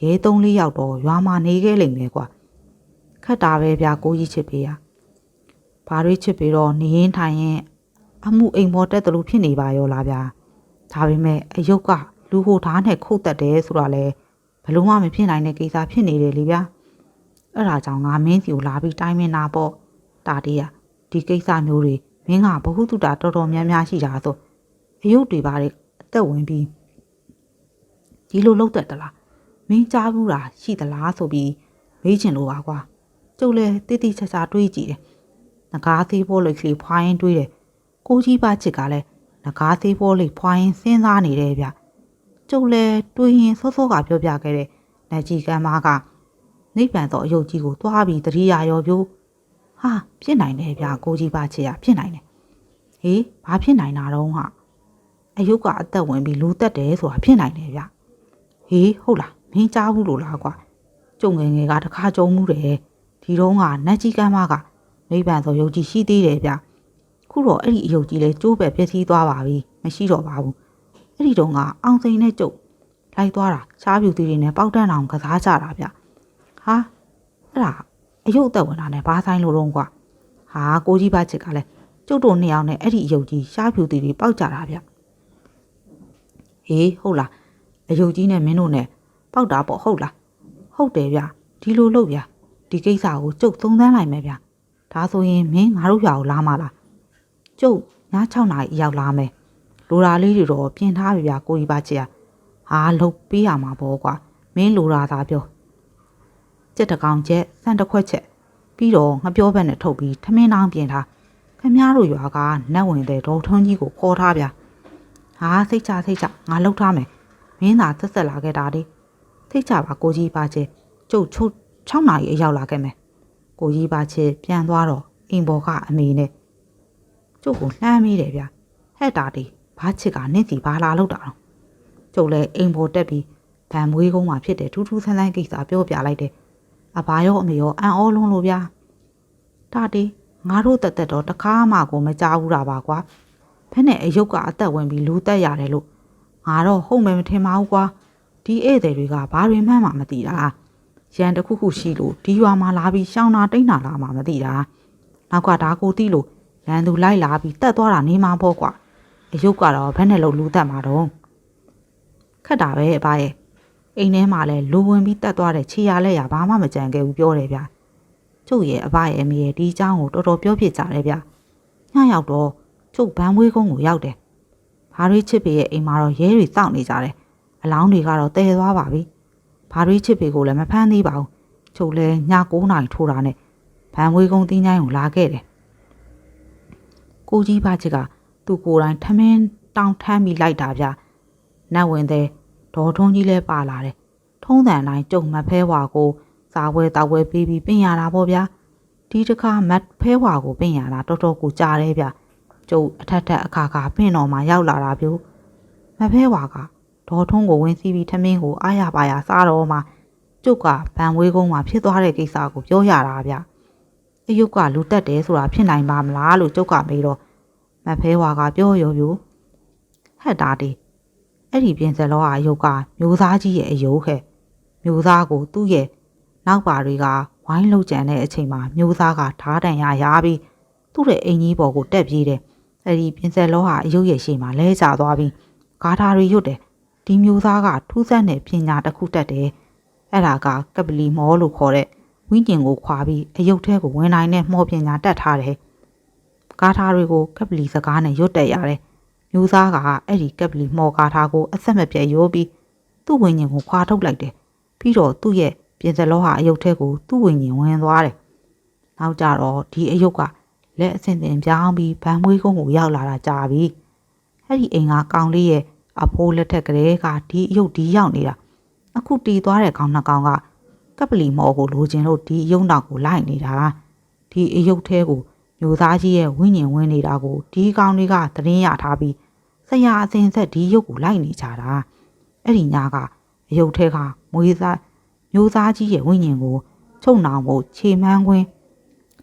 ရဲ3-4ယောက်တော့ရွာမှာနေခဲ့လိမ့်မယ်ကွာခက်တာပဲဗျကိုကြီးချစ်ပေးရဘာတွေချစ်ပေးတော့နေရင်ထိုင်ရင်အမှုအိမ်ပေါ်တက်တယ်လို့ဖြစ်နေပါရောလားဗျာဒါပေမဲ့အယုတ်ကလူဟိုဓာတ်နဲ့ခုတ်တက်တယ်ဆိုတာလဲဘလို့မှမဖြစ်နိုင်တဲ့ကိစ္စဖြစ်နေတယ်လေဗျာအဲ့ဒါကြောင့်ငါမင်းစီကိုလာပြီးတိုင်းမင်းနာပေါ့တာတီးရဒီကိစ္စမျိုးတွေမင်းကဘ ഹു တုတာတော်တော်များများရှိတာဆိုအယုတ်တွေပါတဲ့အသက်ဝင်ပြီးဒီလိုလုပ်တတ်သလားမင်းကြားဘူးတာရှိသလားဆိုပြီးမေးချင်လို့ပါကွာကျုပ်လည်းတိတိကျကျတွေးကြည့်တယ်ငကားသေးဖို့လိတ်ကလေးဖွားရင်တွေးတယ်ကိုကြီးပါချစ်ကလည်းငကားသေးဖို့လိတ်ဖွားရင်စဉ်းစားနေတယ်ဗျကျုပ်လည်းတွေးရင်စောစောကပြောပြခဲ့တဲ့လက်ကြီးကမ်းမကနိဗ္ဗာန်သောအယုတ်ကြီးကိုသွားပြီးတတိယရောပြိုးဟာဖြစ်နိုင်တယ်ဗျကိုကြီးပါချစ်ရဖြစ်နိုင်တယ်ဟေးဘာဖြစ်နိုင်တာတော့ဟာအယုတ်ကအသက်ဝင်ပြီးလူတက်တယ်ဆိုတာဖြစ်နိုင်တယ်ဗျဟေးဟုတ်လားမင်းကြားဘူးလို့လားကွာကျုံငယ်ငယ်ကတခါကြုံမှုတယ်ဒီတော့ကနတ်ကြီးကမ်းမကနိဗ္ဗာန်သောယုတ်ကြီးရှိသေးတယ်ဗျခုတော့အဲ့ဒီအယုတ်ကြီးလဲကျိုးပဲပြည့်စည်သွားပါပြီမရှိတော့ပါဘူးအဲ့ဒီတော့ကအောင်စိန်နဲ့ကျုပ်လိုက်သွားတာရှားပြူသေးတွေနဲ့ပေါက်တန်းအောင်ကစားကြတာဗျဟာအဲ့ဒါအယုတ်သက်ဝင်တာနဲ့ဘာဆိုင်လို့တော့ကွာဟာကိုကြီးပါချစ်ကလည်းကျုပ်တို့နှစ်ယောက်နဲ့အဲ့ဒီအယုတ်ကြီးရှားပြူသေးတွေပေါက်ကြတာဗျဟေးဟုတ်လားအယုတ်ကြီးနဲ့မင်းတို့နဲ့ပေါက်တာပေါ့ဟုတ်လားဟုတ်တယ်ဗျဒီလိုလုပ်ဗျဒီကိစ္စကိုကျုပ်သုံးသပ်လိုက်မယ်ဗျဒါဆိုရင်မင်းငါတို့ရွာကိုလာမလားကျုပ်ည6 နာရီရောက်လာမယ်လိုရာလေးတွေတော့ပြင်ထားပြီဗျကိုကြီးပါချစ်ဟာလှုပ်ပေးရမှာပေါ့ကွာမင်းလိုရာသာပြောကြက်တကောင်ချက်စံတစ်ခွက်ချက်ပြီးတော့ငပြောဘက်နဲ့ထုတ်ပြီးထမင်းတောင်းပြင်ထားခမည်းတော်ရွာကနတ်ဝင်တဲ့ဒေါ်ထွန်းကြီးကိုခေါ်ထားဗျဟာစိတ်ချငါလှုပ်ထားမယ်မင်းသာသက်သက်လာခဲ့တာလေစိတ်ချပါကိုကြီးပါချစ်ကျုပ်6 နာရီအရောက်လာခဲ့မယ်ကိုကြီးပါချစ်ပြန်သွားတော့အိမ်ပေါ်ကအမေနဲ့ကျုပ်ကိုလှမ်းမိတယ်ဗျဟဲ့တာဒီဘာချစ်ကနင့်စီဘာလာလို့တာတော့ကျုပ်လည်းအိမ်ပေါ်တက်ပြီးဗန်မွေးကုန်းမှာဖြစ်တဲ့ထူးထူးဆန်းဆန်းကိစ္စပြောပြလိုက်တယ်အဘာရောအမေရောအံ့ဩလုံးလို့ဗျာတာဒီငါတို့တက်တော့တခါမှကိုမကြားဘူးတာပါကွာဖက်နဲ့အယုတ်ကအသက်ဝင်ပြီးလူတက်ရတယ်လို့ငါတော့ဟုတ်မယ်မထင်ပါဘူးကွာဒီဧည့်သည်တွေကဘာတွေမှန်းမှမသိတာရန်တစ်ခုခုရှိလို့ဒီရွာမှာလာပြီးရှောင်းတာတိတ်နာလာမှမသိတာနောက်ကဒါကိုသိလို့ရန်သူလိုက်လာပြီးတက်သွားတာနေမှာပေါ့ကွာအယုတ်ကတော့ဘယ်နဲ့လို့လူတက်မှာတော့ခက်တာပဲအဘရဲ့အိမ်ထဲမှာလဲလူဝင်ပြီးတက်သွားတဲ့ခြေရလက်ရဘာမှမကြံခဲ့ဘူးပြောတယ်ဗျကျုပ်ရဲ့အဘရဲ့အမေရဲ့ဒီအကြောင်းကိုတော်တော်ပြောဖြစ်ကြတယ်ဗျညရောက်တော့ကျုပ်ဗန်မွေးကုန်းကိုရောက်တယ်ဘာတွေချစ်ပေရဲ့အိမ်မှာတော့ရဲတွေစောင့်နေကြတယ်အလောင်းတွေကတော့တည်သွားပါပြီဘာတွေချစ်ပေကိုလည်းမဖမ်းသေးပါဘူးကျုပ်လည်းည9 နာရီထိုးတာနဲ့ဗန်မွေးကုန်းတင်းချိုင်းကိုလာခဲ့တယ်ကိုကြီးပါချစ်ကသူ့ကိုယ်တိုင်ထမင်းတောင်းထမ်းပြီးလိုက်တာဗျနတ်ဝင်တဲ့ဒေါ်ထွန်းကြီးလည်းပါလာတယ် ထုံးစံတိုင်းကျုံမဖဲဝါကိုစားပွဲတောက်ပွဲပေးပြီးပင်ရတာပေါ့ဗျာဒီတစ်ခါမတ်ဖဲဝါကိုပင်ရတာတော်တော်ကိုကြားတယ်ဗျကျုပ်အထက်ထက်အခါခါပင်တော်မှာရောက်လာတာပြို့မဖဲဝါကဒေါ်ထုံးကိုဝင်စီးပြီးထမင်းကိုအားရပါရစားတော့မှကျုပ်ကဗန်ဝေးကုန်းမှာဖြစ်သွားတဲ့ကိစ္စကိုပြောရတာဗျအယုတ်ကလူတက်တယ်ဆိုတာဖြစ်နိုင်ပါမလားလို့ကျုပ်ကမေးတော့မဖဲဝါကပြောရောပြို့ဟဲ့တာဒီအဲ့ဒီပြင်စလောအယုတ်ကမျိုးသားကြီးရဲ့အယုတ်ခဲ့မျိုးသားကိုသူ့ရဲ့နောက်ပါတွေကဝိုင်းလုံးကြံတဲ့အချိန်မှာမျိုးသားကဓားတန်ရရပြီးသူ့ရဲ့အင်ကြီးပေါ်ကိုတက်ပြေးတယ်အဲ့ဒီပြင်စလောဟာအယုတ်ရဲ့ရှေ့မှာလဲကျသွားပြီးဂါထာတွေရွတ်တယ်ဒီမျိုးသားကထူးဆန်းတဲ့ပညာတစ်ခုတတ်တယ်အဲ့ဒါကကပလီမောလို့ခေါ်တဲ့ဝိညာဉ်ကိုခွာပြီးအယုတ်ထဲကိုဝင်နိုင်တဲ့မောပညာတတ်ထားတယ်ဂါထာတွေကိုကပလီစကားနဲ့ရွတ်တက်ရတယ်မျိုးသားကအဲ့ဒီကပလီမောဂါထာကိုအဆက်မပြတ်ရိုးပြီးသူ့ဝိညာဉ်ကိုခွာထုတ်လိုက်တယ်ပြီးတော့သူ့ရဲ့ပြင်စလောဟာအယုတ်ထဲကိုသူ့ဝိညာဉ်ဝင်သွားတယ်နောက်ကြတော့ဒီအယုတ်ကလက်အစင်တင်ပြောင်းပြီးဗန်မွေးကုန်းကိုရောက်လာတာကြာပြီအဲ့ဒီအိမ်ကကောင်လေးရဲ့အဖိုးလက်ထက်ကလေးကဒီအယုတ်ဒီရောက်နေတာအခုတီးသွားတဲ့ကောင်နှစ်ကောင်ကကပလီမောကိုလိုချင်လို့ဒီအယုတ်နောက်ကိုလိုက်နေတာဒီအယုတ်ထဲကိုမျိုးသားကြီးရဲ့ဝိညာဉ်ဝင်နေတာကိုဒီကောင်တွေကသတင်းရထားပြီးဆရာအစင်ဆက်ဒီရုပ်ကိုလိုက်နေကြတာအဲ့ဒီညကအယုတ်ထဲကမွေးသားမျိုးသားကြီးရဲ့ဝိညာဉ်ကိုချုပ်နှောင်ဖို့ခြေမှန်းခွင်း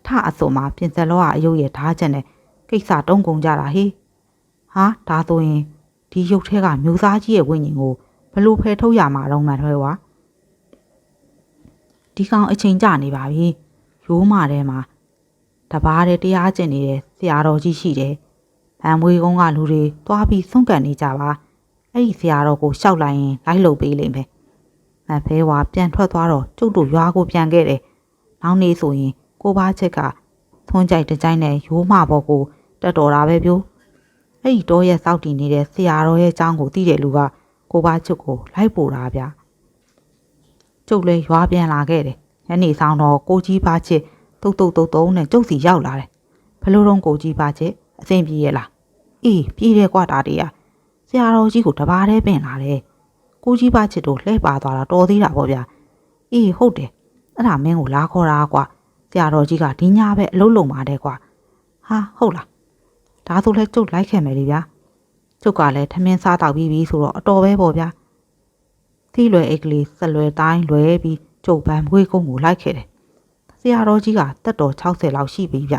ထအစုံမှာပြင်စလောကအယုတ်ရဲ့ဓာတ်ချက်နဲ့ကိစ္စတုံးကုန်ကြတာဟေးဟာဒါဆိုရင်ဒီရုပ်ထဲကမျိုးသားကြီးရဲ့ဝိညာဉ်ကိုဘလို့ဖယ်ထုတ်ရမှာတော့မှထွဲဝါဒီကောင်အချိန်ကျနေပါပြီရိုးမထဲမှာတဘာတဲ့တရားကျင့်နေတဲ့ဆရာတော်ကြီးရှိတယ်ဗန်မွေကုန်းကလူတွေသွားပြီးဆုံးကန်နေကြပါအဲ့ဒီဆရာတော်ကိုရှောက်လိုက်ရင်လိုက်လုပ်ပေးလိမ့်မယ်မဖဲဝါပြန်ထွက်သွားတော့ကျုပ်တို့ရွာကိုပြန်ခဲ့တယ်နောက်နေ့ဆိုရင်ကိုဘာချက်ကသွန်းကြိုက်တကြိုက်နဲ့ရိုးမဘော်ကိုတက်တော်တာပဲပြို့အဲ့ဒီတော့ရဲ့စောက်တည်နေတဲ့ဆရာတော်ရဲ့အကြောင်းကိုသိတဲ့လူကကိုဘာချက်ကိုလိုက်ပို့တာဗျကျုပ်လည်းရွာပြန်လာခဲ့တယ်ညနေဆောင်တော့ကိုကြီးဘာချက်တုတ်နဲ့ကျုပ်စီရောက်လာတယ်ဘလို့တော့ကိုကြီးဘာချက်အဆင်ပြေရဲ့လားအေးပြေးတယ်ကွာတာတေးဆရာတော်ကြီးကိုတဘာထဲပင်လာတယ်ကိုကြီးဘာချက်တို့လှည့်ပါသွားတာတော်သေးတာပေါ့ဗျာအေးဟုတ်တယ်အဲ့ဒါမင်းကိုလာခေါ်တာကွာဆရာတော်ကြီးကဒီညပဲအလုပ်လုပ်ပါတယ်ကွာဟာဟုတ်လားဒါဆိုလဲကျုပ်လိုက်ခဲ့မယ်လေဗျာကျုပ်ကလည်းထမင်းစားတောက်ပြီးပြီဆိုတော့အတော်ပဲပေါ့ဗျာသီးလွယ်အိတ်ကလေးဆက်လွယ်တိုင်းလွယ်ပြီးကျုပ်ဗန်မွေးကုန်းကိုလိုက်ခဲ့တယ်ဆရာတော်ကြီးကတက်တော်60လောက်ရှိပြီဗျ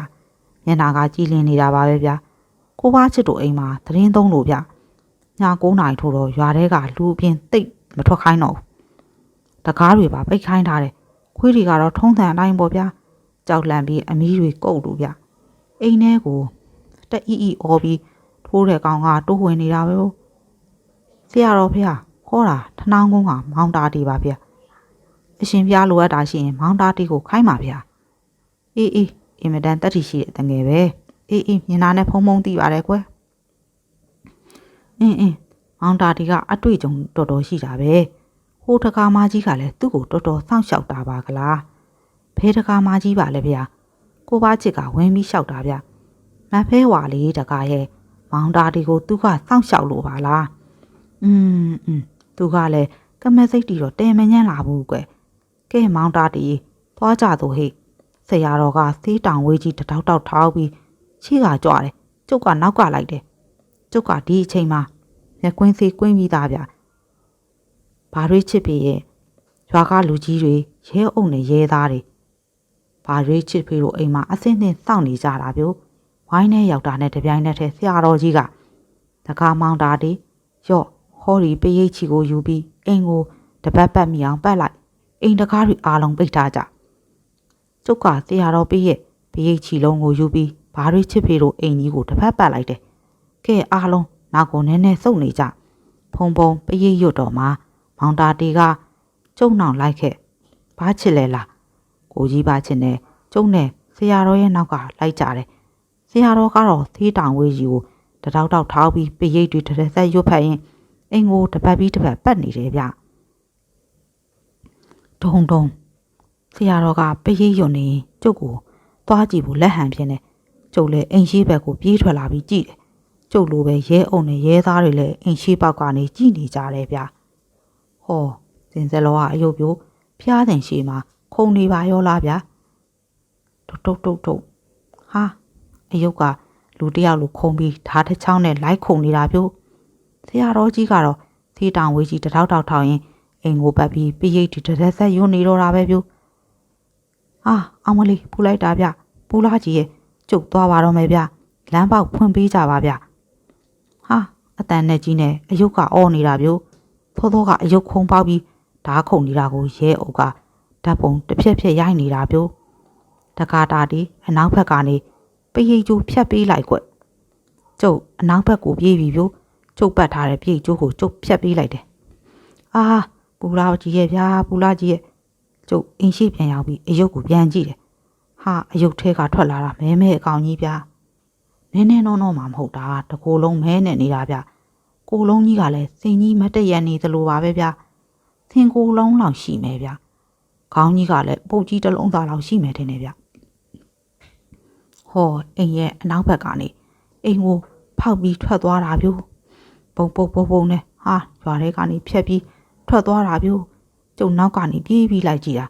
မျက်နာကကြည်လင်နေတာပါပဲဗျကိုဘာချစ်တို့အိမ်မှာသတင်းသုံးလို့ဗျည9နာရီထို့တော့ရွာထဲကလူအပြင်တိတ်မထွက်ခိုင်းတော့ဘူးတကားတွေပါပိတ်ခိုင်းထားတယ်ခွေးတွေကတော့ထုံးစံအတိုင်းပေါ့ဗျကြောက်လန့်ပြီးအမီးတွေကုတ်လို့ဗျအိမ်ထဲကိုတက်အီအော်ပြီးထိုးတဲ့ကောင်ကတိုးဝင်နေတာပဲဆရာတော်ဖေခေါ်တာထနောင်းကုန်းကမောင်တာတီပါဗျအရှင်ပြားလိုအပ်တာရှိရင်မောင်တာတီကိုခိုင်းပါဗျအေးအင်မတန်တက်တီရှိတဲ့တငယ်ပဲအေးမြင်တာနဲ့ဖုံဖုံသိပါတယ်ကွယ်အင်းမောင်တာတီကအတွေ့အကြုံတော်တော်ရှိတာပဲဟိုတကားမကြီးကလည်းသူ့ကိုတော်တော်စောင့်ရှောက်တာပါကလားဖဲတကားမကြီးပါလေဗျကိုဘာချစ်ကဝင်ပြီးရှောက်တာဗျမဖဲဝါလေးတကားရဲ့မောင်တာတီကိုသူကစောင့်ရှောက်လို့ပါလားသူကလည်းကမက်စိတ်တီတော့တဲမညံ့လာဘူးကွယ်ကဲမောင်တာတီသွားကြသို့ဟိဆရာတော်ကဆေးတောင်ဝေးကြီးတထောက်ထောက်ထောက်ပြီးချီကကြွတယ်ကျုပ်ကနောက်ကလိုက်တယ်ကျုပ်ကဒီအချိန်မှာမျက်ကွင်းစေးကွင်းပြီးသားဗျဘာတွေချစ်ဖေရဲ့ရွာကလူကြီးတွေရဲအုပ်နဲ့ရဲသားတွေဘာတွေချစ်ဖေတို့အိမ်မှာအစင်းသင်းစောင့်နေကြတာပြို့ဝိုင်းထဲရောက်တာနဲ့တပြိုင်နက်တည်းဆရာတော်ကြီးကတကားမောင်တာတီရော့ဟောဒီပရိတ်ချီကိုယူပြီးအိမ်ကိုတပတ်ပတ်မိအောင်ပတ်လိုက်အိမ်တကားတွေအားလုံးပိတ်ထားကြကျုပ်ကဆရာတော်ပြည့်ပရိတ်ချီလုံးကိုယူပြီးဘာတွေချစ်ဖေတို့အိမ်ကြီးကိုတပတ်ပတ်လိုက်တယ်ကဲအားလုံးနောက်ကိုနည်းနည်းစုပ်နေကြဖုံပရိတ်ရွတ်တော်မှာမောင်တာတီကကျုံနှောင်လိုက်ခဲ့ဘာချစ်လဲလားကိုကြီးဘာချစ်နဲ့ကျုံနဲ့ဆရာတော်ရဲ့နောက်ကလိုက်ကြတယ်ဆရာတော်ကတော့သေးတောင်ဝေးကြီးကိုတထောက်ထောက်ထောက်ပြီးပရိတ်တွေတစ်ဆက်ရွတ်ဖက်ရင်အိမ်ကိုတပတ်ပြီးတပတ်ပတ်နေတယ်ဗျဒုံဆရာတော်ကပရိတ်ရွတ်နေကျုပ်ကိုသွားကြည့်ဖို့လက်ဟန်ဖြစ်နေကျုပ်လည်းအိမ်ရှိဘက်ကိုပြေးထွက်လာပြီးကြည့်တယ်ကျုပ်လိုပဲရဲအုံနဲ့ရဲသားတွေလည်းအိမ်ရှိပေါက်ကနေကြည့်နေကြတယ်ဗျဟောဆ စင်စလောကအယုတ်ပြိုဖျားတဲ့ရှေမှာခုံနေပါရောလားဗျာတုတ်ဟာအယုတ်ကလူတယောက်လိုခုံပြီးဓာတ်တစ်ချောင်းနဲ့လိုက်ခုံနေတာပြိုဆရာတော်ကြီးကတော့သေးတောင်ဝေးကြီးတထောက်ထောက်ရင်အိမ်ကိုပတ်ပြီးပိရိတ်တီတစ်ဆက်ယွနေတော့တာပဲပြိုအောင်မလေးပူလိုက်တာဗျပူလာကြီးရဲ့ကျုပ်သွားပါတော့မယ်ဗျလမ်းပေါက်ဖွင့်ပေးကြပါဗျအတန်နဲ့ကြီးနဲ့အယုတ်ကအော်နေတာပြိုသောကအယုတ်ခုံပေါက်ပြီးဓာတ်ခုံနေတာကိုရဲအုပ်ကဓာတ်ပုံတစ်ဖြက်ရိုက်နေတာပြိုတကားတာတီအနောက်ဘက်ကနေပိရိတ်ကျိုးဖြတ်ပေးလိုက်ကွကျုပ်အနောက်ဘက်ကိုပြေးပြီးပြိုကျုပ်ပတ်ထားတဲ့ပိရိတ်ကျိုးကိုကျုပ်ဖြတ်ပေးလိုက်တယ်ပူလာကြီးရဲ့ဗျာပူလာကြီးရဲ့ကျုပ်အင်းရှိပြန်ရောက်ပြီးအယုတ်ကိုပြန်ကြည့်တယ်အယုတ်ထဲကထွက်လာတာမဲအကောင်ကြီးဗျာနည်းနော်မှမဟုတ်တာတကိုယ်လုံးမဲနဲ့နေတာဗျကိုလုံးကြီးကလည်းစင်ကြီးမတည့်ရနေသလိုပါပဲဗျသင်ကိုလုံးလောက်ရှိမယ်ဗျခေါင်းကြီးကလည်းပုတ်ကြီးတစ်လုံးသားလောက်ရှိမယ်ထင်တယ်ဗျအိမ်ရဲ့အနောက်ဘက်ကနေအိမ်ကိုဖောက်ပြီးထွက်သွားတာပြိုပုံနဲ့ရွာထဲကနေဖြက်ပြီးထွက်သွားတာပြိုကျုံနောက်ကနေပြေးပြီးလိုက်ကြည့်တာ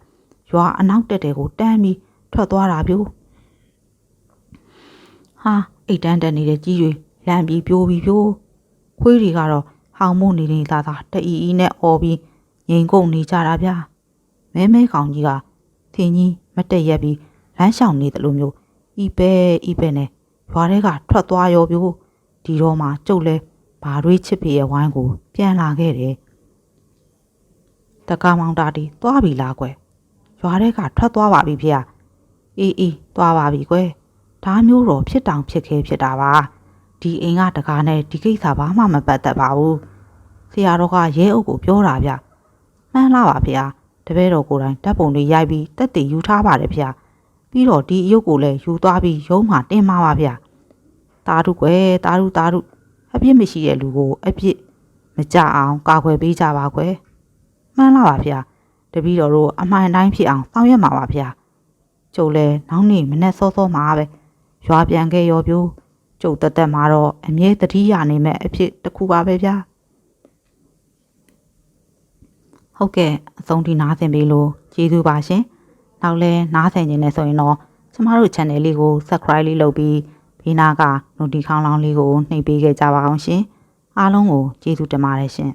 ရွာအနောက်တက်တဲ့ကိုတန်းပြီးထွက်သွားတာပြိုအိတ်တန်းတက်နေတဲ့ကြီးတွေလမ်းပြီးပြိုပြီးပြိုခွေးတွေကတော့ဟောင်မို့နေသားတအီနဲ့အော်ပြီးငိန်ကုန်နေကြတာဗျာမဲကောင်ကြီးကထင်းကြီးမတက်ရက်ပြီးလမ်းလျှောက်နေတယ်လို့မျိုးဤပဲနဲ့ရွာထဲကထွက်သွားရောပြိုဒီတော့မှကျုပ်လဲဘာတွေချစ်ဖေရဲ့ဝိုင်းကိုပြန်လာခဲ့တယ်တကားမောင်တာတီသွားပြီလားကွယ်ရွာထဲကထွက်သွားပါပြီဖေအေးသွားပါပြီကွယ်ဒါမျိုးတော့ဖြစ်တောင်ဖြစ်ခဲဖြစ်တာပါဒီအိမ်ကတကားနဲ့ဒီကိစ္စဘာမှမပတ်သက်ပါဘူးဆရာတော်ကရဲအုပ်ကိုပြောတာဗျမှန်းလားပါဖေတပည့်တော်ကိုယ်တိုင်ဓာတ်ပုံတွေရိုက်ပြီးတက်တည်ယူထားပါတယ်ဖေပြီးတော့ဒီအယုတ်ကိုလည်းယူသွားပြီးရုံးမှတင်ပါပါဖေတာရုကွယ်တာရုအပြစ်မရှိတဲ့လူကိုအပြစ်မကြအောင်ကာကွယ်ပေးကြပါကွယ်မှန်းလားပါဖေတပည့်တော်တို့အမှန်တိုင်းဖြစ်အောင်ဆောင်ရွက်မှာပါဖေကျုပ်လည်းနောက်နေ့မနေ့စောမှာပဲရွာပြန်ခဲ့ရောပြိုကျုပ်တက်မှာတော့အမြဲတတိယနေမဲ့အဖြစ်တစ်ခုပါပဲဗျာဟုတ်ကဲ့အဆုံးထိနားဆင်ပေးလို့ကျေးဇူးပါရှင်နောက်လဲနားဆင်နေနေဆိုရင်တော့ကျမတို့ channel လေးကို subscribe လေးလုပ်ပြီးဘေးနားက notification ခေါင်းလောင်းလေးကိုနှိပ်ပေးခဲ့ကြပါအောင်ရှင်အားလုံးကိုကျေးဇူးတင်ပါတယ်ရှင်